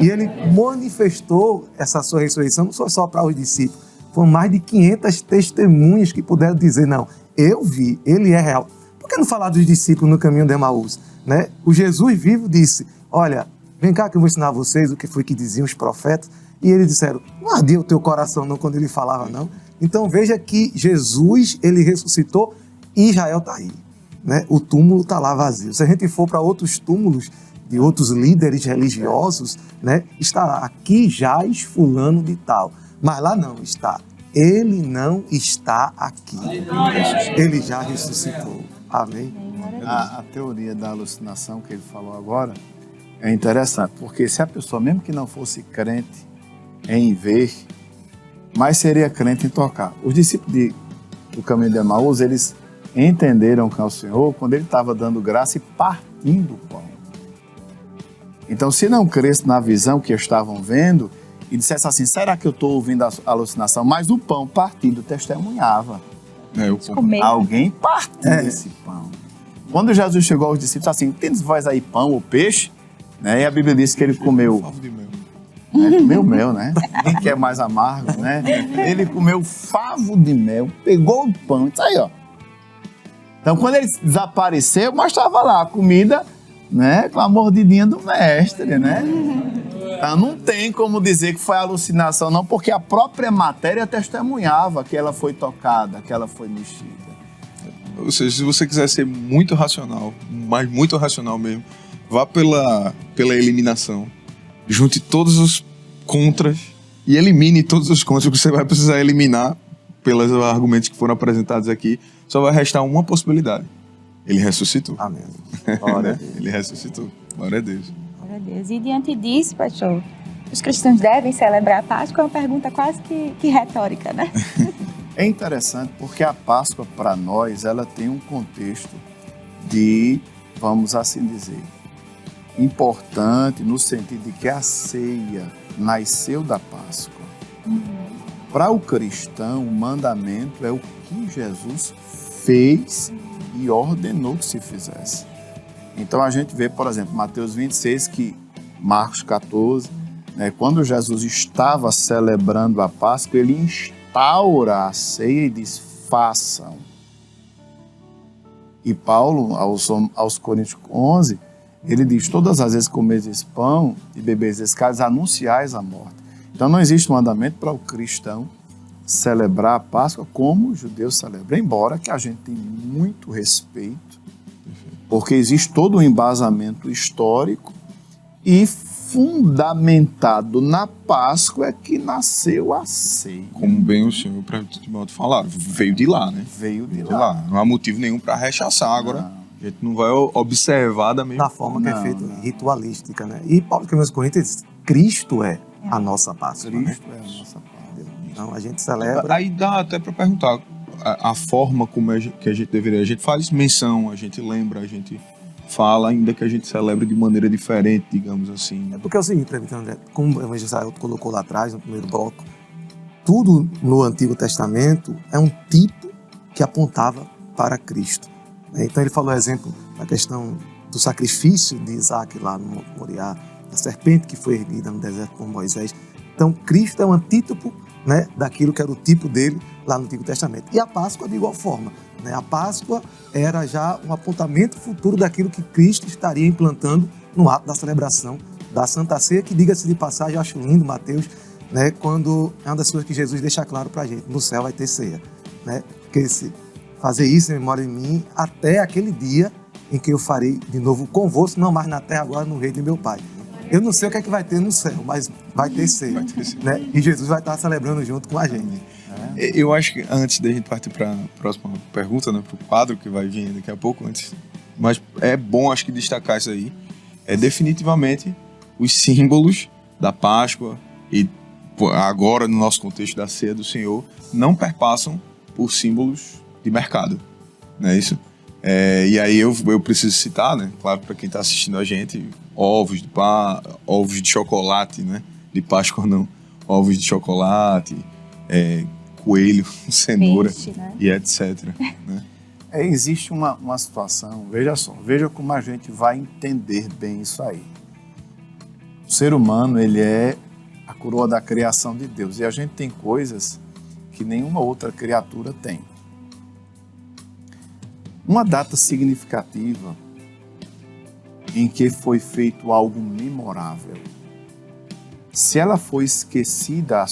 E ele manifestou essa sua ressurreição, não foi só para os discípulos, foram mais de 500 testemunhas que puderam dizer: não, eu vi, ele é real. Por que não falar dos discípulos no caminho de Emaús? Né? O Jesus vivo disse: olha, vem cá que eu vou ensinar vocês o que foi que diziam os profetas. E eles disseram: não ardia o teu coração não quando ele falava não. Então veja que Jesus, ele ressuscitou e Israel está aí. Né? O túmulo está lá vazio. Se a gente for para outros túmulos de outros líderes religiosos, né, está lá: aqui jaz fulano de tal. Mas lá não está. Ele não está aqui. Ele já ressuscitou. Amém? A teoria da alucinação que ele falou agora é interessante, porque se a pessoa, mesmo que não fosse crente em ver, mas seria crente em tocar. Os discípulos do caminho de Emaús, eles entenderam que é o Senhor quando ele estava dando graça e partindo o pão. Então, se não cresce na visão que estavam vendo e dissesse assim: será que eu estou ouvindo a alucinação? Mas o pão partido testemunhava. Alguém partiu esse pão. Quando Jesus chegou aos discípulos, assim: tem vós aí pão ou peixe? Né? E a Bíblia diz que ele comeu. Comeu mel, né? Quem quer mais amargo, né? Ele comeu favo de mel, pegou o pão e disse: aí, ó. Então, quando ele desapareceu, mas estava lá a comida, né, com a mordidinha do mestre, né? Então, não tem como dizer que foi alucinação, não, porque a própria matéria testemunhava que ela foi tocada, que ela foi mexida. Ou seja, se você quiser ser muito racional, mas muito racional mesmo, vá pela eliminação. Junte todos os contras e elimine todos os contras que você vai precisar eliminar pelos argumentos que foram apresentados aqui. Só vai restar uma possibilidade: ele ressuscitou. Amém. Glória a Deus. Ele ressuscitou. Glória a Deus. Glória a Deus. E diante disso, pastor, os cristãos devem celebrar a Páscoa? É uma pergunta quase que retórica, né? É interessante porque a Páscoa, para nós, ela tem um contexto de, vamos assim dizer, importante no sentido de que a ceia nasceu da Páscoa. Para o cristão, o mandamento é o que Jesus fez e ordenou que se fizesse. Então a gente vê, por exemplo, Mateus 26, que Marcos 14, né, quando Jesus estava celebrando a Páscoa, ele instaura a ceia e diz: façam. E Paulo, aos Coríntios 11, ele diz: todas as vezes que comeis esse pão e bebeis esse cálice, anunciais a morte. Então não existe mandamento para o cristão celebrar a Páscoa como os judeus celebram, embora que a gente tenha muito respeito, porque existe todo um embasamento histórico e fundamentado na Páscoa é que nasceu a ceia. Como bem o senhor e o prefeito Timóteo falaram, veio de lá, né? Veio de lá. Não há motivo nenhum para rechaçar. Agora, a gente não vai observar da mesma Da forma que é feito, ritualística, né? E Paulo que nos Coríntios diz, Cristo é a nossa Páscoa. Cristo né? é a nossa Páscoa. Então a gente celebra. Aí dá até para perguntar a forma como que a gente deveria. A gente faz menção, a gente lembra, a gente fala, ainda que a gente celebre de maneira diferente, digamos assim. É porque é o seguinte, Prefeito André, como o evangelista Ailton colocou lá atrás, no primeiro bloco, tudo no Antigo Testamento é um tipo que apontava para Cristo. Então ele falou, exemplo, da questão do sacrifício de Isaac lá no Monte Moriá, da serpente que foi erguida no deserto por Moisés. Então Cristo é um antítopo, né, daquilo que era o tipo dele lá no Antigo Testamento. E a Páscoa de igual forma. Né? A Páscoa era já um apontamento futuro daquilo que Cristo estaria implantando no ato da celebração da Santa Ceia, que, diga-se de passagem, eu acho lindo, Mateus, né, quando é uma das coisas que Jesus deixa claro para a gente, no céu vai ter ceia. Né? Porque se fazer isso em memória de mim até aquele dia em que eu farei de novo convosco, não mais na terra, agora no reino de meu Pai. Eu não sei o que é que vai ter no céu, mas vai ter ceia. Né? E Jesus vai estar celebrando junto com a gente. Eu acho que antes da gente partir para a próxima pergunta, né, para o quadro que vai vir daqui a pouco, mas é bom, acho que, destacar isso aí. É definitivamente os símbolos da Páscoa e agora no nosso contexto da ceia do Senhor não perpassam por símbolos de mercado, não é isso? E aí eu preciso citar, né, claro, para quem está assistindo a gente, ovos de chocolate, né, de Páscoa não, ovos de chocolate, coelho, cenoura, Peixe, né? e etc. Né? Existe uma situação, veja como a gente vai entender bem isso aí. O ser humano, ele é a coroa da criação de Deus e a gente tem coisas que nenhuma outra criatura tem. Uma data significativa em que foi feito algo memorável, se ela for esquecida,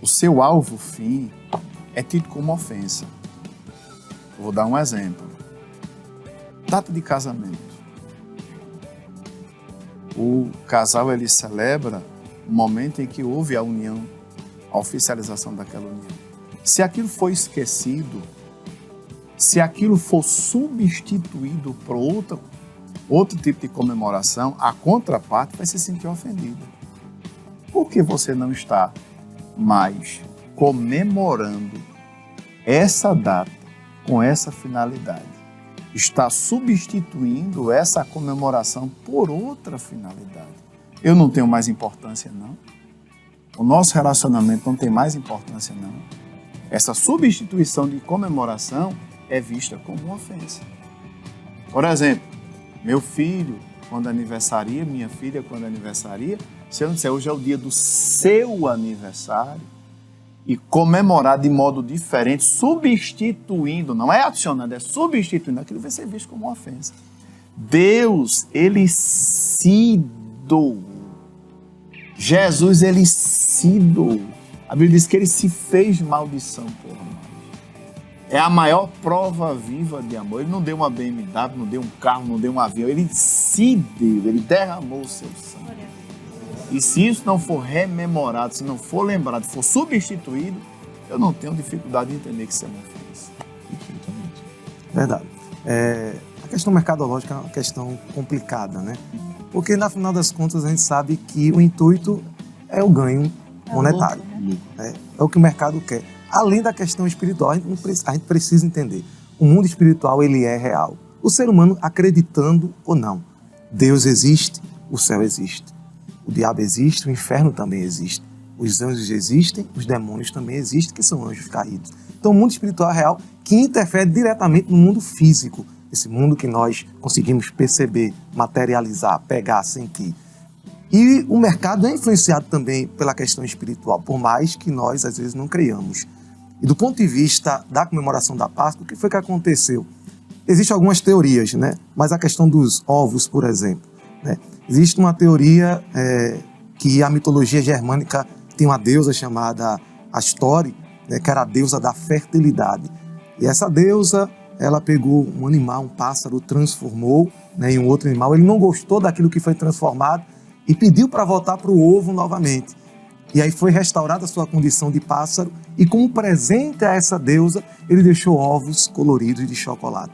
o seu alvo fim é tido como ofensa. Vou dar um exemplo. Data de casamento. O casal, ele celebra o momento em que houve a união, a oficialização daquela união. Se aquilo for esquecido, se aquilo for substituído por outro tipo de comemoração, a contraparte vai se sentir ofendida. Por que você não está mais comemorando essa data com essa finalidade? Está substituindo essa comemoração por outra finalidade. Eu não tenho mais importância, não. O nosso relacionamento não tem mais importância, não. Essa substituição de comemoração é vista como uma ofensa. Por exemplo, meu filho, quando aniversaria, minha filha, quando aniversaria, se eu não disser hoje é o dia do seu aniversário, e comemorar de modo diferente, substituindo, não é adicionando, é substituindo, aquilo vai ser visto como uma ofensa. Deus, ele se doou. Jesus, ele se doou. A Bíblia diz que ele se fez maldição por nós. É a maior prova viva de amor. Ele não deu uma BMW, não deu um carro, não deu um avião. Ele se deu, ele derramou o seu sangue. E se isso não for rememorado, se não for lembrado, for substituído, eu não tenho dificuldade de entender que isso é uma ofensa. Verdade. A questão mercadológica é uma questão complicada, né? Porque, na final das contas, a gente sabe que o intuito é o ganho monetário. É o que o mercado quer. Além da questão espiritual, a gente precisa entender. O mundo espiritual, ele é real. O ser humano, acreditando ou não, Deus existe, o céu existe. O diabo existe, o inferno também existe. Os anjos existem, os demônios também existem, que são anjos caídos. Então, o mundo espiritual é real, que interfere diretamente no mundo físico. Esse mundo que nós conseguimos perceber, materializar, pegar, sentir. E o mercado é influenciado também pela questão espiritual, por mais que nós, às vezes, não creiamos. E do ponto de vista da comemoração da Páscoa, o que foi que aconteceu? Existem algumas teorias, né? Mas a questão dos ovos, por exemplo, né? Existe uma teoria que a mitologia germânica tem uma deusa chamada Astore, né, que era a deusa da fertilidade. E essa deusa, ela pegou um animal, um pássaro, transformou, né, em um outro animal. Ele não gostou daquilo que foi transformado e pediu para voltar para o ovo novamente. E aí foi restaurada a sua condição de pássaro e como presente a essa deusa, ele deixou ovos coloridos de chocolate.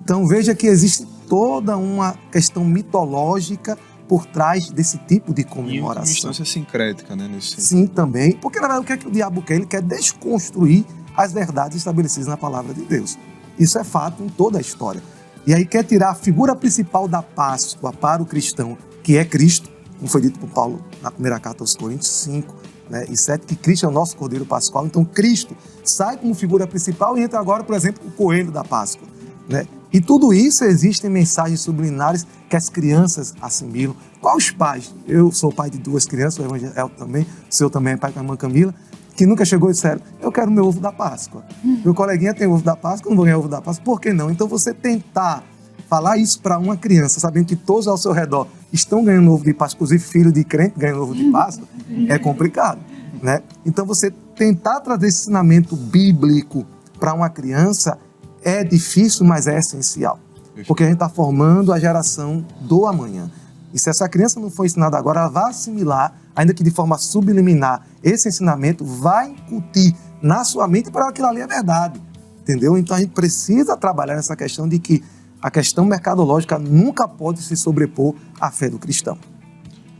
Então veja que existe toda uma questão mitológica por trás desse tipo de comemoração. E uma instância sincrética, né? Nesse sentido. Sim, também. Porque na verdade o que é que o diabo quer? Ele quer desconstruir as verdades estabelecidas na palavra de Deus. Isso é fato em toda a história. E aí quer tirar a figura principal da Páscoa para o cristão, que é Cristo, como foi dito por Paulo na primeira carta aos Coríntios 5, né, e 7, que Cristo é o nosso Cordeiro Pascual. Então Cristo sai como figura principal e entra agora, por exemplo, o coelho da Páscoa. Né? E tudo isso existem mensagens subliminares que as crianças assimilam. Qual os pais? Eu sou pai de 2 crianças, o Evangelho também, o senhor também é pai com a irmã Camila, que nunca chegou e disseram, eu quero meu ovo da Páscoa. Meu coleguinha tem ovo da Páscoa, eu não vou ganhar ovo da Páscoa. Por que não? Então você tentar falar isso para uma criança, sabendo que todos ao seu redor estão ganhando ovo de Páscoa, inclusive filho de crente ganhando ovo de Páscoa, é complicado, né? Então você tentar trazer esse ensinamento bíblico para uma criança é difícil, mas é essencial. Porque a gente está formando a geração do amanhã. E se essa criança não for ensinada agora, ela vai assimilar, ainda que de forma subliminar, esse ensinamento vai incutir na sua mente para aquilo ali é verdade. Entendeu? Então a gente precisa trabalhar nessa questão de que a questão mercadológica nunca pode se sobrepor à fé do cristão.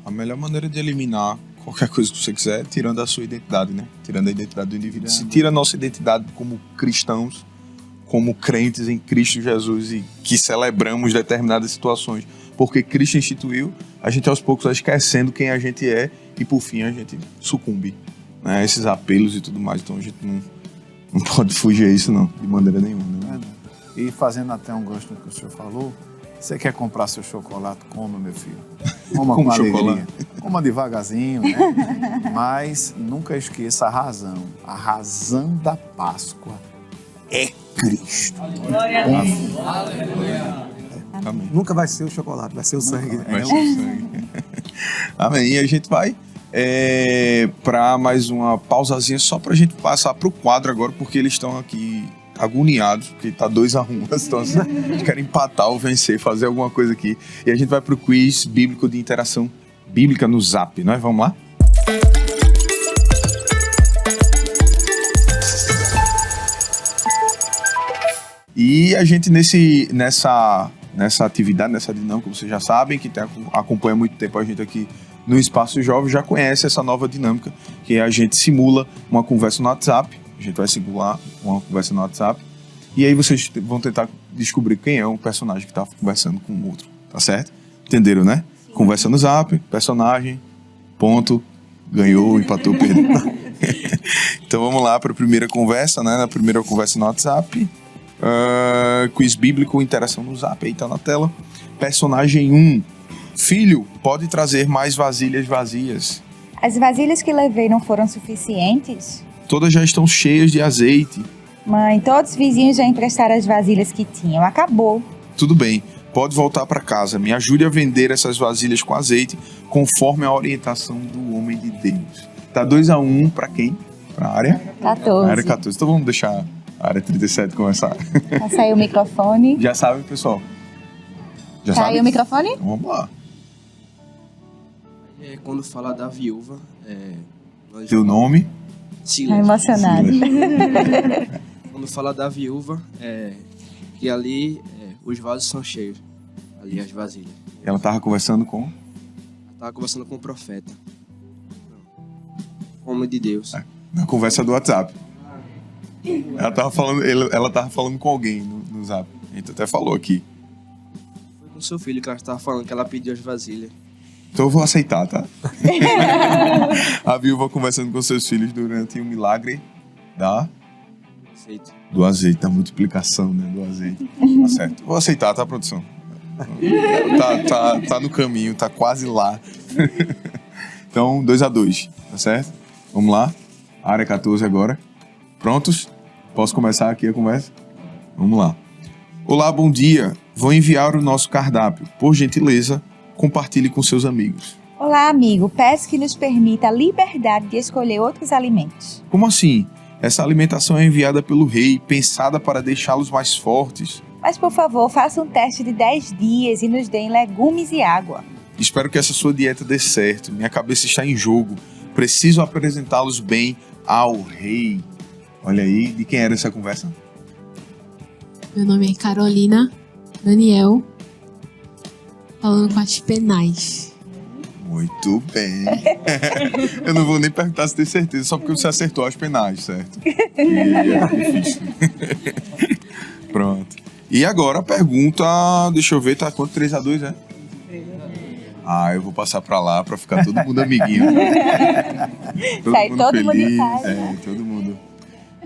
A melhor maneira de eliminar qualquer coisa que você quiser é tirando a sua identidade, né? Tirando a identidade do indivíduo. Se tira a nossa identidade como cristãos, como crentes em Cristo Jesus e que celebramos determinadas situações, porque Cristo instituiu, a gente aos poucos vai esquecendo quem a gente é e por fim a gente sucumbe, né, a esses apelos e tudo mais. Então a gente não pode fugir a isso não, de maneira nenhuma. Né? E fazendo até um gancho no que o senhor falou, você quer comprar seu chocolate, coma, meu filho. Coma com alegria. Coma devagarzinho, né? Mas nunca esqueça a razão. A razão da Páscoa é Cristo. Amém. Nunca vai ser o chocolate, vai ser o sangue. Vai ser o sangue. Amém. E a gente vai para mais uma pausazinha só para a gente passar para o quadro agora, porque eles estão aqui agoniados, porque tá 2-1 a situação. Eles querem empatar ou vencer, fazer alguma coisa aqui. E a gente vai para o quiz bíblico de interação bíblica no Zap. Nós vamos lá? E a gente nessa atividade, nessa dinâmica, vocês já sabem, que acompanha há muito tempo a gente aqui no Espaço Jovem, já conhece essa nova dinâmica, que a gente simula uma conversa no WhatsApp. A gente vai simular uma conversa no WhatsApp. E aí vocês vão tentar descobrir quem é o personagem que está conversando com o outro. Tá certo? Entenderam, né? Sim. Conversa no Zap, personagem, ponto, ganhou, empatou, perdeu. Então vamos lá para a primeira conversa, né? Na primeira conversa no WhatsApp. Quiz bíblico, interação no Zap, aí tá na tela. Personagem 1. Filho, pode trazer mais vasilhas vazias. As vasilhas que levei não foram suficientes? Todas já estão cheias de azeite. Mãe, todos os vizinhos já emprestaram as vasilhas que tinham. Acabou. Tudo bem, pode voltar para casa. Me ajude a vender essas vasilhas com azeite, conforme a orientação do homem de Deus. Tá 2-1 para quem? Para a área? 14. A área 14. Então vamos deixar a área 37 começar. Já saiu o microfone. Já sabe, pessoal? Já saiu sabe? O microfone? Então vamos lá. Quando fala da viúva... Teu nome? Silas. Emocionado. Quando fala da viúva, que ali os vasos são cheios. Ali as vasilhas. Ela estava conversando com? Ela estava conversando com o profeta. Homem de Deus. Na conversa do WhatsApp. Ela tava falando com alguém no Zap. A gente até falou aqui. Foi com seu filho que ela estava falando, que ela pediu as vasilhas. Então eu vou aceitar, tá? A viúva conversando com seus filhos durante o milagre do azeite, da multiplicação, né, do azeite. Tá certo. Vou aceitar, tá, produção? Tá no caminho, tá quase lá. Então, 2-2, tá certo? Vamos lá. Área 14 agora. Prontos? Posso começar aqui a conversa? Vamos lá. Olá, bom dia. Vou enviar o nosso cardápio. Por gentileza, compartilhe com seus amigos. Olá, amigo. Peço que nos permita a liberdade de escolher outros alimentos. Como assim? Essa alimentação é enviada pelo rei, pensada para deixá-los mais fortes. Mas, por favor, faça um teste de 10 dias e nos deem legumes e água. Espero que essa sua dieta dê certo. Minha cabeça está em jogo. Preciso apresentá-los bem ao rei. Olha aí, de quem era essa conversa? Meu nome é Carolina Daniel, falando com as penais. Muito bem. Eu não vou nem perguntar se tem certeza, só porque você acertou as penais, certo? E é difícil. Pronto. E agora a pergunta, deixa eu ver, tá quanto? 3-2, é? Eu vou passar pra lá pra ficar todo mundo amiguinho. Sai todo feliz. mundo em paz, né? Todo mundo.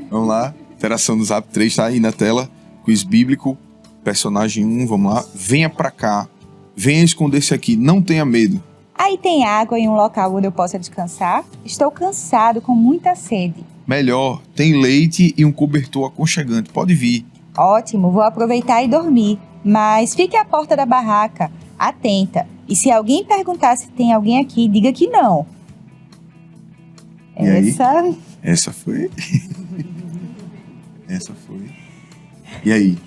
Vamos lá. Interação do Zap 3 tá aí na tela. Quiz bíblico. Personagem 1, vamos lá. Venha pra cá. Venha esconder-se aqui. Não tenha medo. Aí tem água em um local onde eu possa descansar? Estou cansado, com muita sede. Melhor, tem leite e um cobertor aconchegante. Pode vir. Ótimo, vou aproveitar e dormir. Mas fique à porta da barraca, atenta. E se alguém perguntar se tem alguém aqui, diga que não. E aí? Essa foi. Essa foi. E aí?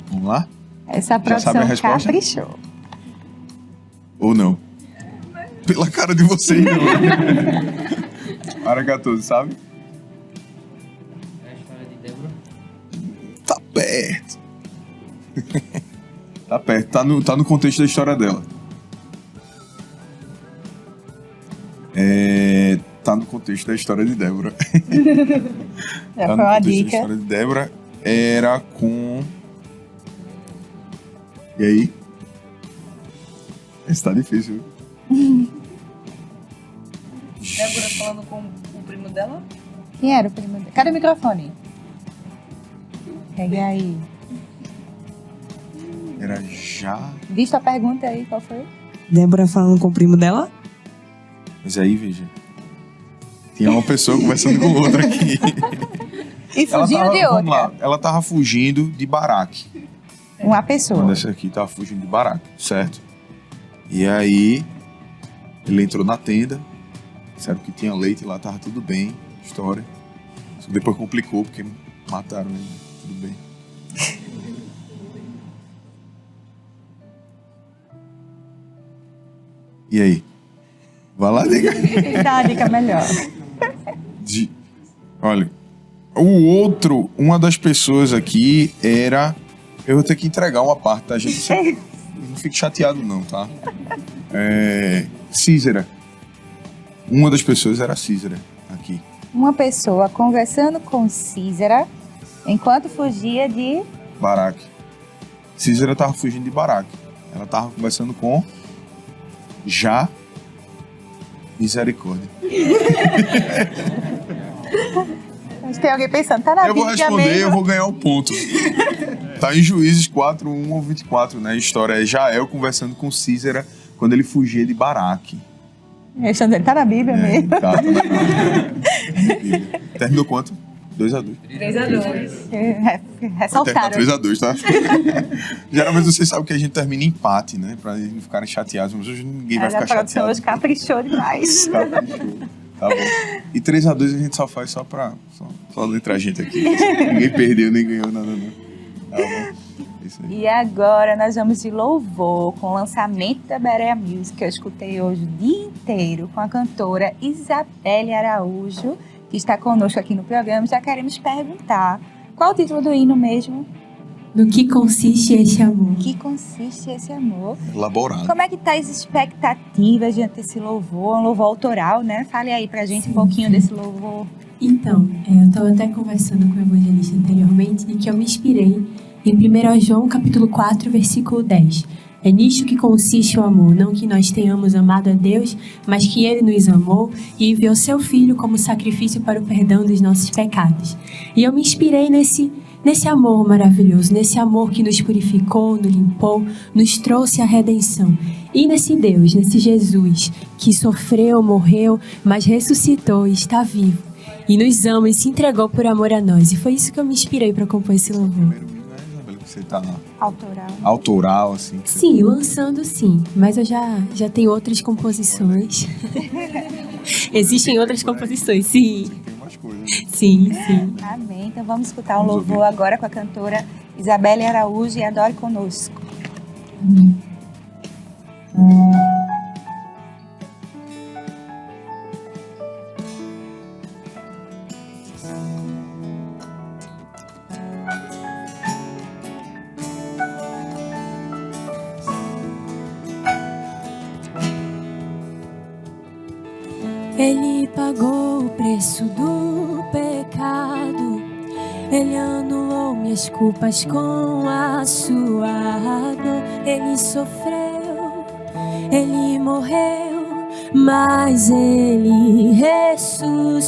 Vamos lá? Essa Já sabe a produção resposta? caprichou. Ou não? Pela cara de vocês, não. Ara 14, sabe? É a história de Débora. Tá perto. Tá perto. Tá no contexto da história dela. Tá no contexto da história de Débora. Já Tá foi no uma contexto da dica. história de Débora. Era com... E aí? Esse tá difícil. Débora falando com o primo dela? Quem era o primo dele? Cadê o microfone? Pega aí. Era já... Visto a pergunta aí, qual foi? Débora falando com o primo dela? Mas aí, veja. Tinha uma pessoa conversando com outra aqui. E fugindo de Vamos lá. outra. Ela tava fugindo de Baraque. Uma pessoa. Essa aqui tava fugindo de Baraque, certo? E aí, ele entrou na tenda. Disseram que tinha leite lá, tava tudo bem. História. Só depois complicou, porque mataram ele. Tudo bem. E aí? Vai lá, diga. Dá uma dica melhor. Olha, uma das pessoas aqui era... Eu vou ter que entregar uma parte, tá, gente? Não fique chateado não, tá? Císera. Uma das pessoas era Císera aqui. Uma pessoa conversando com Císera enquanto fugia de... Baraque. Císera tava fugindo de Baraque. Ela tava conversando com... Já... Misericórdia. Mas tem alguém pensando, tá na Eu vou Bíblia responder, mesmo. eu vou ganhar um ponto. Tá em Juízes 4, 1 ou 24, né? A história é Jael conversando com Císera quando ele fugia de Baraque. Alexandre, tá na Bíblia mesmo. Tá na Bíblia. Terminou quanto? 2-2. 3-2. Ressaltaram. 3-2, tá? Geralmente vocês sabem que a gente termina em empate, né? Pra eles não ficarem chateados, mas hoje ninguém vai Mas a ficar produção chateado. hoje caprichou demais. Caprichou. Tá bom. E 3-2 a gente só faz só entre a gente aqui. Ninguém perdeu, nem ganhou nada, não. Tá bom. Isso aí. E agora nós vamos de louvor com o lançamento da Berea Music, que eu escutei hoje o dia inteiro com a cantora Isabelle Araújo, que está conosco aqui no programa. Já queremos perguntar, qual o título do hino mesmo? No que consiste esse amor? O que consiste esse amor? Elaborado. Como é que tá as expectativas diante desse louvor? Um louvor autoral, né? Fale aí pra gente um pouquinho desse louvor. Então, eu estava até conversando com o evangelista anteriormente e que eu me inspirei em 1 João capítulo 4, versículo 10. É nisto que consiste o amor, não que nós tenhamos amado a Deus, mas que Ele nos amou e enviou seu Filho como sacrifício para o perdão dos nossos pecados. E eu me inspirei nesse amor maravilhoso, nesse amor que nos purificou, nos limpou, nos trouxe a redenção. E nesse Deus, nesse Jesus, que sofreu, morreu, mas ressuscitou e está vivo. E nos ama e se entregou por amor a nós. E foi isso que eu me inspirei para compor esse louvor. Primeiro hino é Isabela Você tá Autoral, assim. Sim, lançando sim, mas eu já tenho outras composições. Existem outras composições, sim. Tem umas coisas. Né? Sim. Amém. Então vamos escutar um louvor agora com a cantora Isabelle Araújo e Adore Conosco. Amém. Ele pagou o preço do pecado, Ele anulou minhas culpas com a sua dor. Ele sofreu, Ele morreu, mas Ele ressuscitou.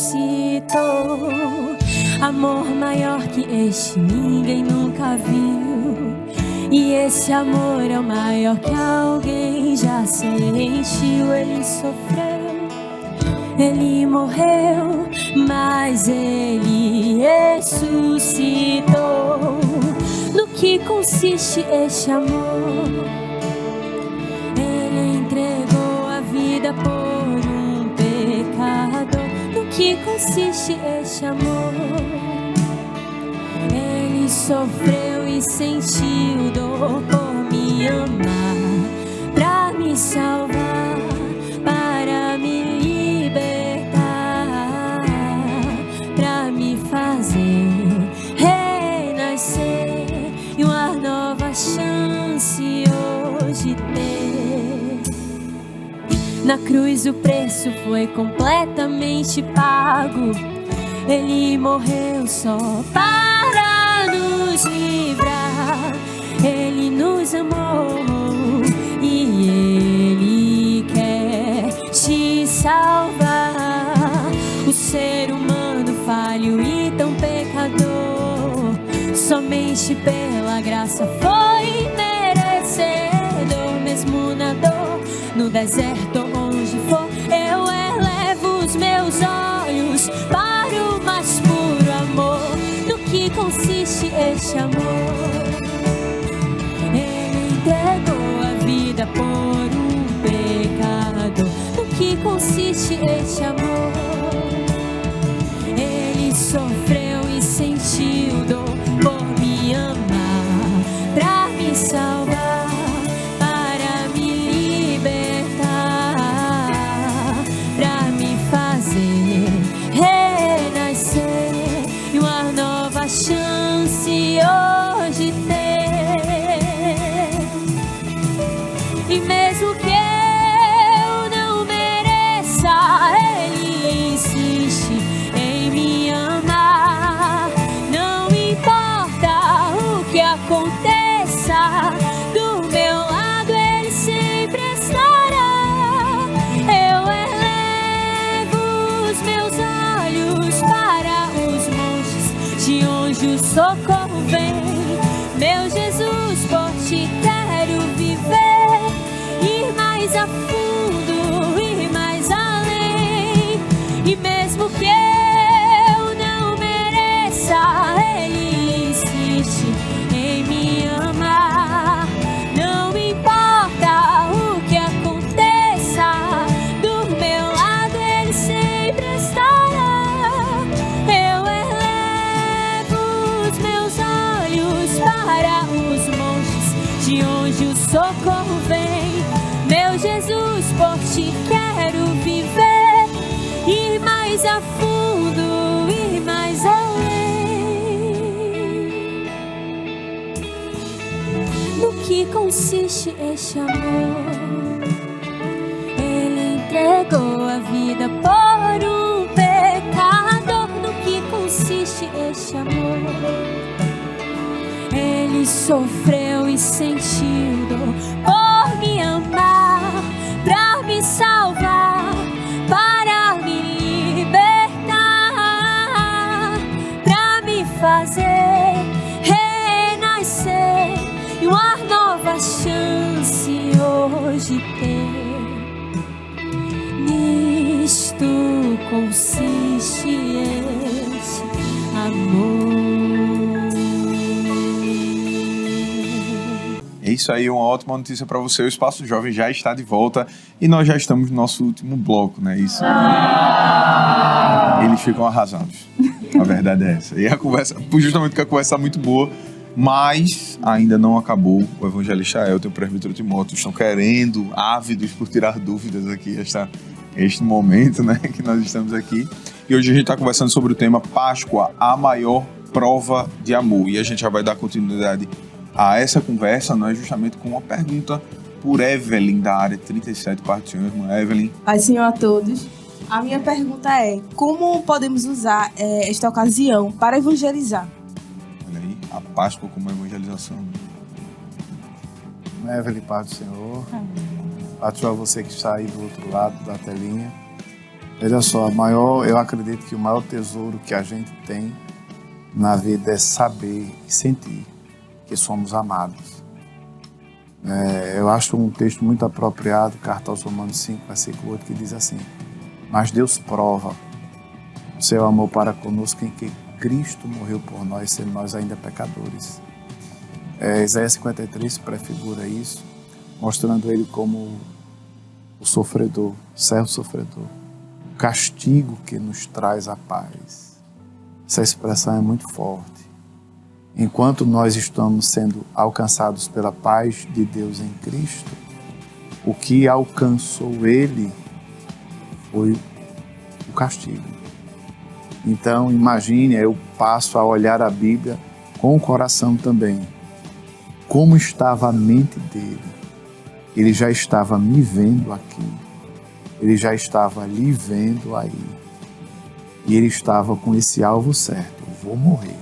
Amor maior que este ninguém nunca viu, e esse amor é o maior que alguém já sentiu. Ele sofreu, Ele morreu, mas Ele ressuscitou. No que consiste este amor? Ele entregou a vida por um pecador. No que consiste este amor? Ele sofreu e sentiu dor por me amar, pra me salvar, para me libertar, pra me fazer renascer e uma nova chance hoje ter. Na cruz o preço foi completamente pago. Ele morreu só para nos livrar. Ele nos amou e Ele quer te salvar. O ser humano falho e tão pecador, somente pela graça foi merecedor. Mesmo na dor, no deserto, onde for, eu elevo os meus olhos para o mais puro amor. No que consiste este amor? Ele entregou a vida por um pecador. No que consiste este amor? Ele sofreu e sentiu dor por me amar, pra me salvar, para me libertar, pra me fazer renascer e uma nova chance hoje ter. E mesmo que eu não mereça, Ele insiste em me amar. Não importa o que aconteça, do meu lado Ele sempre estará. Eu elevo os meus olhos para os montes, de onde o socorro vem. Meu Jesus, por ti quero viver, ir mais a fundo, ir mais além. E mesmo que eu não mereça, Ele insiste em me amar. Não importa o que aconteça, do meu lado Ele sempre estará. Eu elevo os meus olhos para os montes, de onde o socorro vem. Meu Jesus, por ti quero viver, ir mais a fundo, ir mais além. No que consiste este amor? Ele entregou a vida por um pecador. No que consiste este amor? Ele sofreu e sentiu dor por me amar, pra me salvar, para me libertar, pra me fazer renascer e uma nova chance hoje ter. Nisto consiste este amor. isso aí é uma ótima notícia para você. O Espaço Jovem já está de volta e nós já estamos no nosso último bloco, né? Isso. Eles ficam arrasados. A verdade é essa. E a conversa, justamente porque a conversa está muito boa, mas ainda não acabou. O evangelista Elton e o presbítero Timóteo estão querendo, ávidos por tirar dúvidas aqui, este momento, né, que nós estamos aqui. E hoje a gente está conversando sobre o tema Páscoa, a maior prova de amor. E a gente já vai dar continuidade a essa conversa, né, justamente com uma pergunta por Evelyn, da área 37, parte Senhor, irmã Evelyn. Pai, Senhor, a todos. A minha pergunta é, como podemos usar esta ocasião para evangelizar? Olha aí, a Páscoa como evangelização. Evelyn, Pai do Senhor. Paz a você que está aí do outro lado da telinha. Veja só, eu acredito que o maior tesouro que a gente tem na vida é saber e sentir que somos amados. Eu acho um texto muito apropriado, carta aos Romanos 5, versículo 8, que diz assim: mas Deus prova o seu amor para conosco em que Cristo morreu por nós, sendo nós ainda pecadores. Isaías 53 prefigura isso, mostrando ele como o sofredor, servo sofredor, o castigo que nos traz a paz. Essa expressão é muito forte. Enquanto nós estamos sendo alcançados pela paz de Deus em Cristo, o que alcançou ele foi o castigo. Então, imagine, eu passo a olhar a Bíblia com o coração também. Como estava a mente dele? Ele já estava me vendo aqui. Ele já estava lhe vendo aí. E ele estava com esse alvo certo. Eu vou morrer,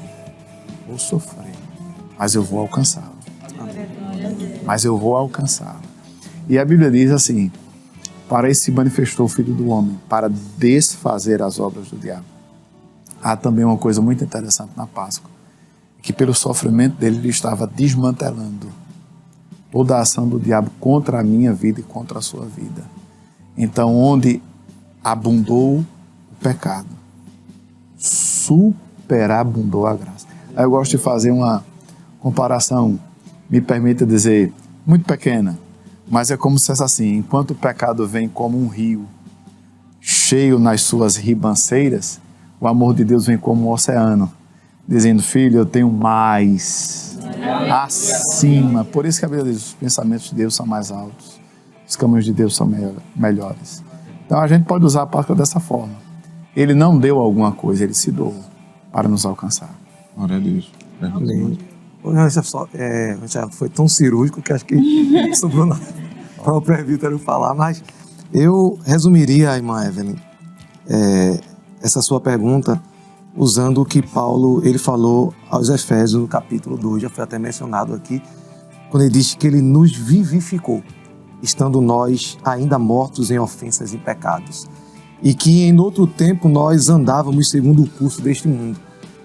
vou sofrer, mas eu vou alcançá-lo. Mas eu vou alcançá-lo. E a Bíblia diz assim: para isso se manifestou o Filho do Homem, para desfazer as obras do diabo. Há também uma coisa muito interessante na Páscoa, que pelo sofrimento dele ele estava desmantelando toda a ação do diabo contra a minha vida e contra a sua vida. Então, onde abundou o pecado, superabundou a graça. Aí eu gosto de fazer uma comparação, me permita dizer, muito pequena, mas é como se fosse assim: enquanto o pecado vem como um rio, cheio nas suas ribanceiras, o amor de Deus vem como um oceano, dizendo: filho, eu tenho mais, acima. Por isso que a Bíblia diz: os pensamentos de Deus são mais altos, os caminhos de Deus são melhores. Então a gente pode usar a Páscoa dessa forma. Ele não deu alguma coisa, ele se doou para nos alcançar. Glória a Deus. Olha só, já foi tão cirúrgico que acho que sobrou para o presbítero falar, mas eu resumiria, irmã Evelyn, essa sua pergunta usando o que Paulo ele falou aos Efésios no capítulo 2, já foi até mencionado aqui, quando ele diz que ele nos vivificou, estando nós ainda mortos em ofensas e pecados, e que em outro tempo nós andávamos segundo o curso deste mundo,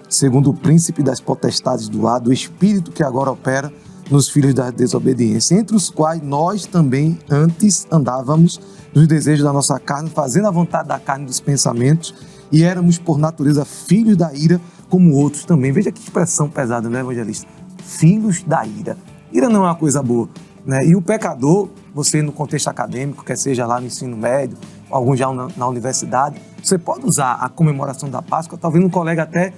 segundo o príncipe das potestades do ar, do espírito que agora opera nos filhos da desobediência, entre os quais nós também antes andávamos nos desejos da nossa carne, fazendo a vontade da carne e dos pensamentos, e éramos por natureza filhos da ira, como outros também. Veja que expressão pesada, né, evangelista? Filhos da ira. Ira não é uma coisa boa, né? E o pecador, você no contexto acadêmico, quer seja lá no ensino médio, alguns já na universidade, você pode usar a comemoração da Páscoa, talvez um colega até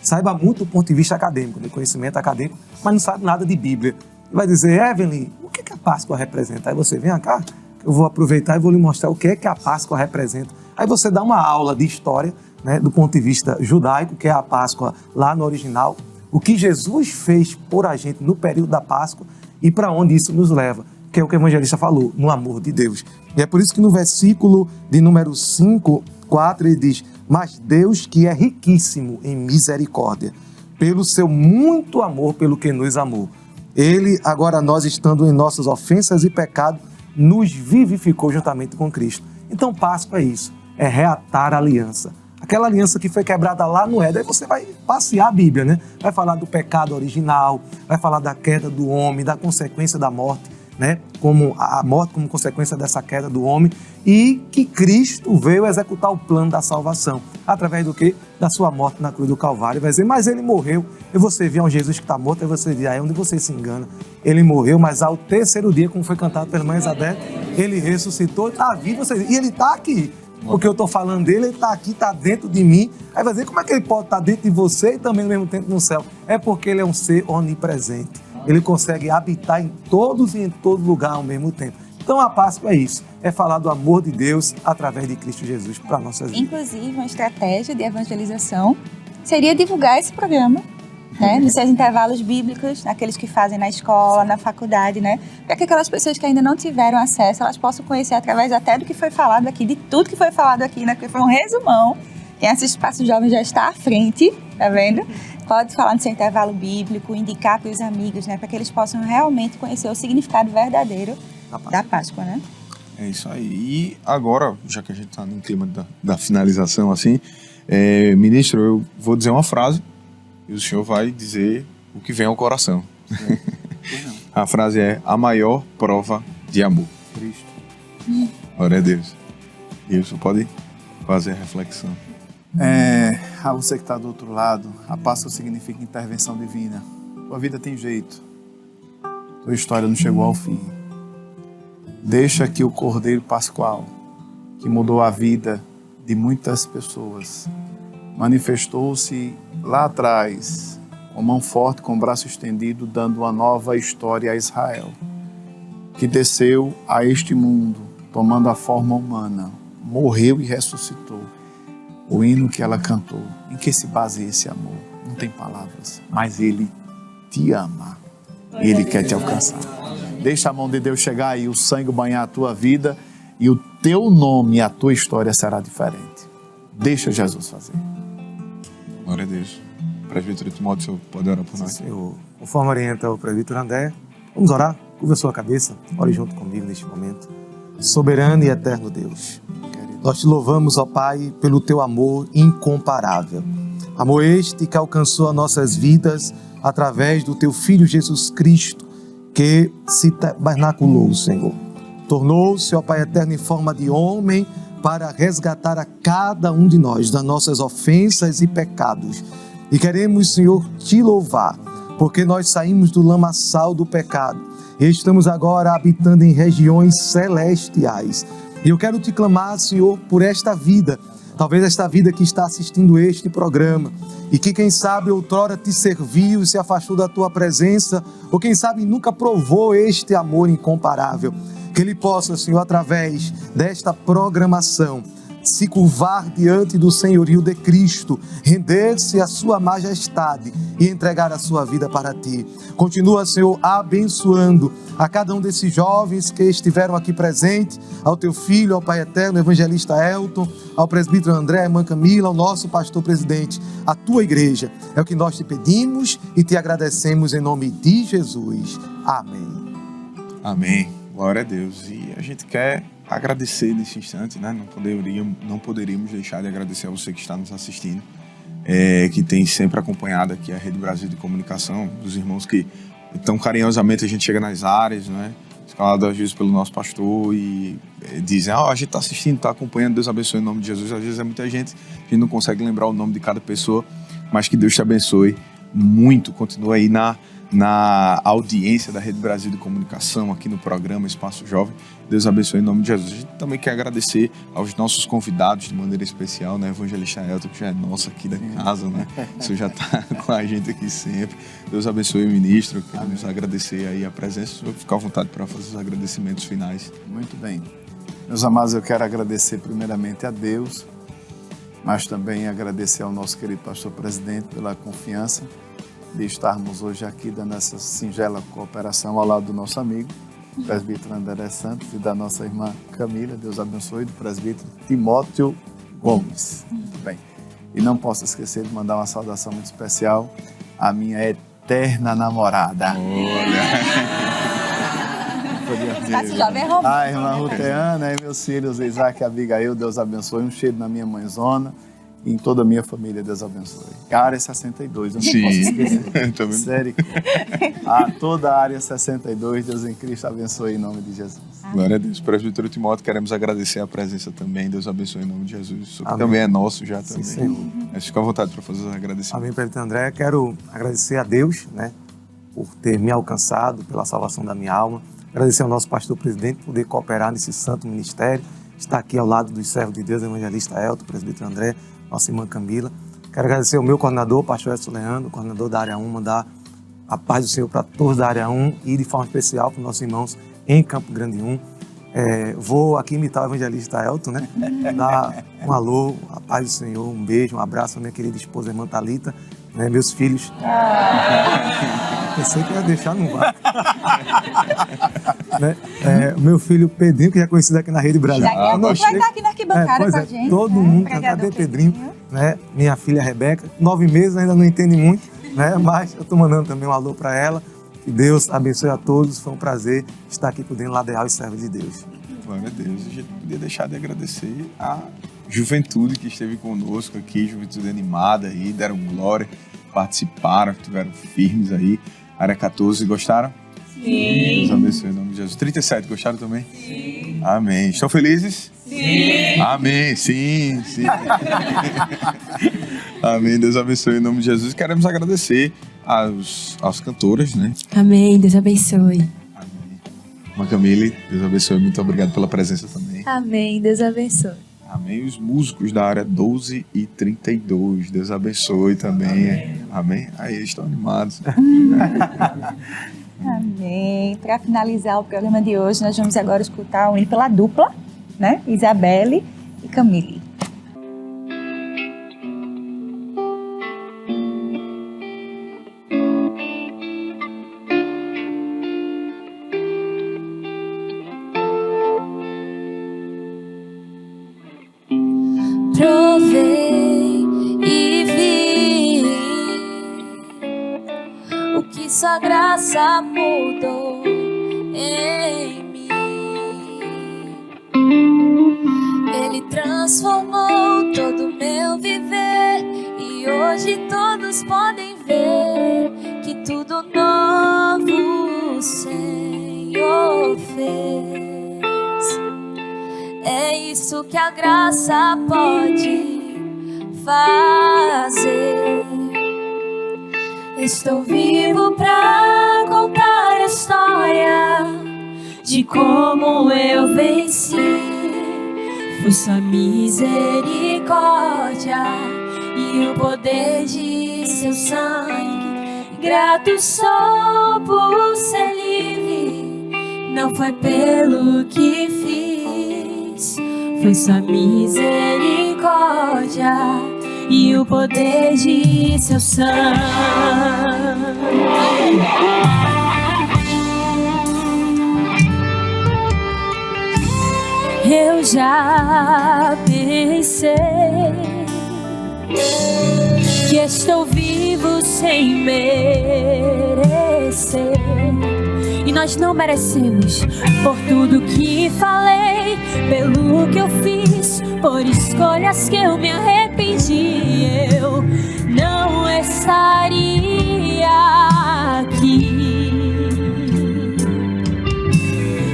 saiba muito do ponto de vista acadêmico, de conhecimento acadêmico, mas não sabe nada de Bíblia. Vai dizer: Evelyn, o que a Páscoa representa? Aí você vem cá, eu vou aproveitar e vou lhe mostrar o que a Páscoa representa. Aí você dá uma aula de história, né, do ponto de vista judaico, que é a Páscoa lá no original, o que Jesus fez por a gente no período da Páscoa e para onde isso nos leva, que é o que o evangelista falou, no amor de Deus. E é por isso que no versículo de número 5, 4, ele diz: mas Deus, que é riquíssimo em misericórdia, pelo seu muito amor, pelo que nos amou, ele, agora nós estando em nossas ofensas e pecado, nos vivificou juntamente com Cristo. Então Páscoa é isso, é reatar a aliança. Aquela aliança que foi quebrada lá no Éden. Aí você vai passear a Bíblia, né? Vai falar do pecado original, vai falar da queda do homem, da consequência da morte. né? Como a morte como consequência dessa queda do homem, e que Cristo veio executar o plano da salvação. Através do quê? Da sua morte na cruz do Calvário. Vai dizer, mas ele morreu. E você vê um Jesus que está morto, e você diz, aí onde você se engana. Ele morreu, mas ao terceiro dia, como foi cantado pela irmã Isabel, ele ressuscitou, está vivo, e ele está aqui. Porque eu estou falando dele, ele está aqui, está dentro de mim. Aí vai dizer, como é que ele pode estar dentro de você e também ao mesmo tempo no céu? É porque ele é um ser onipresente. Ele consegue habitar em todos e em todo lugar ao mesmo tempo. Então a Páscoa é isso, é falar do amor de Deus através de Cristo Jesus para nossas vidas. Inclusive, uma estratégia de evangelização seria divulgar esse programa, né, nos seus intervalos bíblicos, naqueles que fazem na escola, na faculdade, né, para que aquelas pessoas que ainda não tiveram acesso, elas possam conhecer através até do que foi falado aqui, de tudo que foi falado aqui, né, porque foi um resumão. Quem assiste Espaço Jovem já está à frente, tá vendo? Pode falar no seu intervalo bíblico, indicar para os amigos, né, para que eles possam realmente conhecer o significado verdadeiro da Páscoa, né? É isso aí. E agora, já que a gente está no clima da finalização, assim, ministro, eu vou dizer uma frase e o senhor vai dizer o que vem ao coração. A frase é: a maior prova de amor. Cristo. Glória a Deus. E o senhor pode fazer a reflexão. A você que está do outro lado, a Páscoa significa intervenção divina. Tua vida tem jeito. Tua história não chegou ao fim. Deixa que o Cordeiro Pascual, que mudou a vida de muitas pessoas, manifestou-se lá atrás, com mão forte, com o braço estendido, dando uma nova história a Israel, que desceu a este mundo, tomando a forma humana, morreu e ressuscitou. O hino que ela cantou, em que se baseia esse amor? Não tem palavras, mas Ele te ama, Ele quer te alcançar. Deixa a mão de Deus chegar e o sangue banhar a tua vida, e o teu nome e a tua história será diferente. Deixa Jesus fazer. Glória a Deus. Presbítero Timóteo, o senhor pode orar por nós? Senhor, conforme orienta o presbítero André, vamos orar? Curva a sua cabeça, ore junto comigo neste momento. Soberano e eterno Deus, nós te louvamos, ó Pai, pelo teu amor incomparável. Amor este que alcançou as nossas vidas através do teu Filho Jesus Cristo, que se tabernaculou, Senhor. Tornou-se, ó Pai eterno, em forma de homem para resgatar a cada um de nós das nossas ofensas e pecados. E queremos, Senhor, te louvar, porque nós saímos do lamaçal do pecado e estamos agora habitando em regiões celestiais. E eu quero te clamar, Senhor, por esta vida, talvez esta vida que está assistindo este programa, e que quem sabe outrora te serviu e se afastou da tua presença, ou quem sabe nunca provou este amor incomparável. Que ele possa, Senhor, através desta programação, se curvar diante do senhorio de Cristo, render-se à sua majestade e entregar a sua vida para ti. Continua, Senhor, abençoando a cada um desses jovens que estiveram aqui presentes, ao teu filho, ao Pai eterno, evangelista Elton, ao presbítero André, a irmã Camila, ao nosso pastor presidente, a tua igreja. É o que nós te pedimos e te agradecemos em nome de Jesus. Amém. Amém. Glória a Deus. E a gente quer agradecer nesse instante, né? Não poderíamos deixar de agradecer a você que está nos assistindo, que tem sempre acompanhado aqui a Rede Brasil de Comunicação, dos irmãos que tão carinhosamente a gente chega nas áreas, né? Escalado às vezes pelo nosso pastor e dizem, a gente está assistindo, está acompanhando, Deus abençoe em nome de Jesus. Às vezes é muita gente, a gente não consegue lembrar o nome de cada pessoa, mas que Deus te abençoe muito. Continua aí na audiência da Rede Brasil de Comunicação, aqui no programa Espaço Jovem. Deus abençoe em nome de Jesus. A gente também quer agradecer aos nossos convidados de maneira especial, né? Evangelista Elton, que já é nosso aqui da casa, né? Você já está com a gente aqui sempre. Deus abençoe o ministro. Queremos agradecer aí a presença. O senhor fica à vontade para fazer os agradecimentos finais. Muito bem. Meus amados, eu quero agradecer primeiramente a Deus, mas também agradecer ao nosso querido pastor presidente pela confiança de estarmos hoje aqui dando essa singela cooperação ao lado do nosso amigo, o presbítero André Santos, e da nossa irmã Camila, Deus abençoe, do presbítero Timóteo Gomes. Muito bem. E não posso esquecer de mandar uma saudação muito especial à minha eterna namorada. A irmã Ruteana e meus filhos Isaac e Abigail, Deus abençoe. Um cheiro na minha mãezona em toda a minha família, Deus abençoe. A área 62, eu não Sim. posso esquecer. Também. Sério. A toda a área 62, Deus em Cristo abençoe em nome de Jesus. Glória a Deus. Presbítero Timóteo, queremos agradecer a presença também. Deus abençoe em nome de Jesus. Isso Amém. também é nosso já Sim, também. Senhor. Mas fica à vontade para fazer os agradecimentos. Amém, presbítero André. Quero agradecer a Deus, né, por ter me alcançado, pela salvação da minha alma. Agradecer ao nosso pastor presidente por poder cooperar nesse santo ministério. Estar aqui ao lado dos servos de Deus, evangelista Elton, presbítero André, nossa irmã Camila. Quero agradecer ao meu coordenador, pastor Edson Leandro, coordenador da área 1, mandar a paz do Senhor para todos da área 1 e de forma especial para os nossos irmãos em Campo Grande 1. Vou aqui imitar o evangelista Elton, né? Dar um alô, a paz do Senhor, um beijo, um abraço à minha querida esposa, irmã Thalita, né? Meus filhos. Pensei que ia deixar no vácuo. Né? O meu filho Pedrinho, que já é conhecido aqui na Rede Brasil. Daqui a pouco vai estar aqui na arquibancada com a gente. Todo mundo, cadê Pedrinho? Né? Minha filha Rebeca, 9 meses, ainda não entende muito, né? Mas eu estou mandando também um alô para ela. Que Deus abençoe a todos. Foi um prazer estar aqui podendo ladear os servos de Deus. Glória a Deus. A gente não podia deixar de agradecer a juventude que esteve conosco aqui, juventude animada aí, deram glória, participaram, estiveram firmes aí. Área 14, gostaram? Sim. Deus abençoe em nome de Jesus. 37, gostaram também? Sim. Amém. Estão felizes? Sim. Amém. Sim. Amém. Deus abençoe em nome de Jesus. Queremos agradecer aos cantores, né? Amém. Deus abençoe. Irmã Camille, Deus abençoe. Muito obrigado pela presença também. Amém. Deus abençoe. Amém. Os músicos da área 12 e 32. Deus abençoe também. Amém. Aí eles estão animados. Amém. Para finalizar o programa de hoje, nós vamos agora escutar o hino pela dupla, né? Isabelle e Camille. Provei e vi o que sua graça mudou em mim. Ele transformou todo o meu viver e hoje todos podem ver que tudo novo o Senhor fez. É isso que a graça pode fazer. Estou vivo pra contar a história de como eu venci. Foi sua misericórdia e o poder de seu sangue. Grato sou por ser livre, não foi pelo que fiz. Foi sua misericórdia e o poder de seu sangue. Eu já pensei que estou vivo sem merecer. E nós não merecemos por tudo que falei, pelo que eu fiz, por escolhas que eu me arrependi. Eu não estaria aqui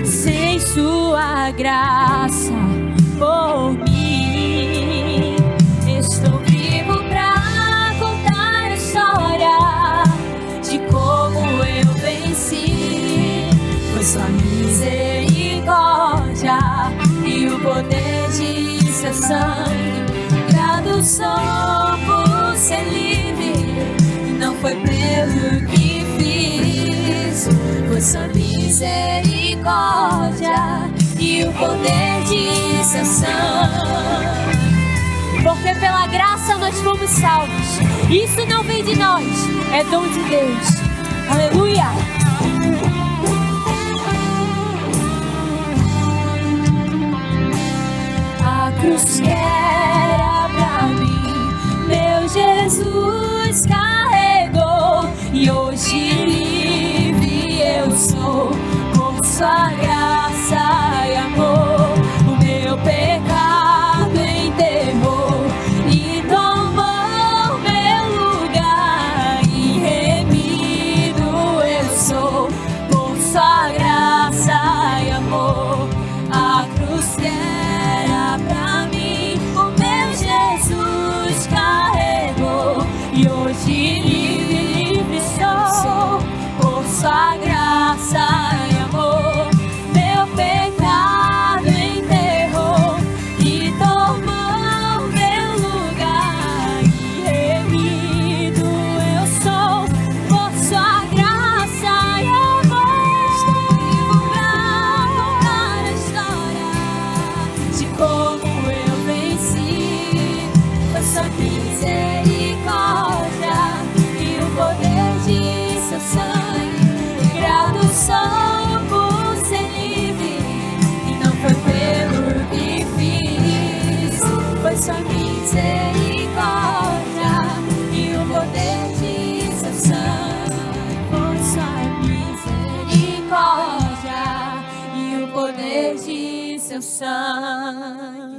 sem sua graça por mim. Estou vivo pra contar a história de como eu venci. Foi sua misericórdia e o poder de seu sangue. Grato sou por ser livre, não foi pelo que fiz. Foi sua misericórdia e o poder de seu sangue. Porque pela graça nós fomos salvos. Isso não vem de nós, é dom de Deus. Aleluia! A cruz que era pra mim, meu Jesus carregou. E hoje livre eu sou, por sua graça e amor. O meu pecado enterrou e sua graça e amor, meu pecado enterrou e tomou meu lugar. E remido eu sou por sua graça e amor. Estou vivo pra contar a história de como eu venci. Foi sua misericórdia e o poder de seu sangue. Grato sou por ser livre e não foi pelo que fiz. Foi sua misericórdia e o poder de seu sangue. Foi sua misericórdia e o poder de seu sangue.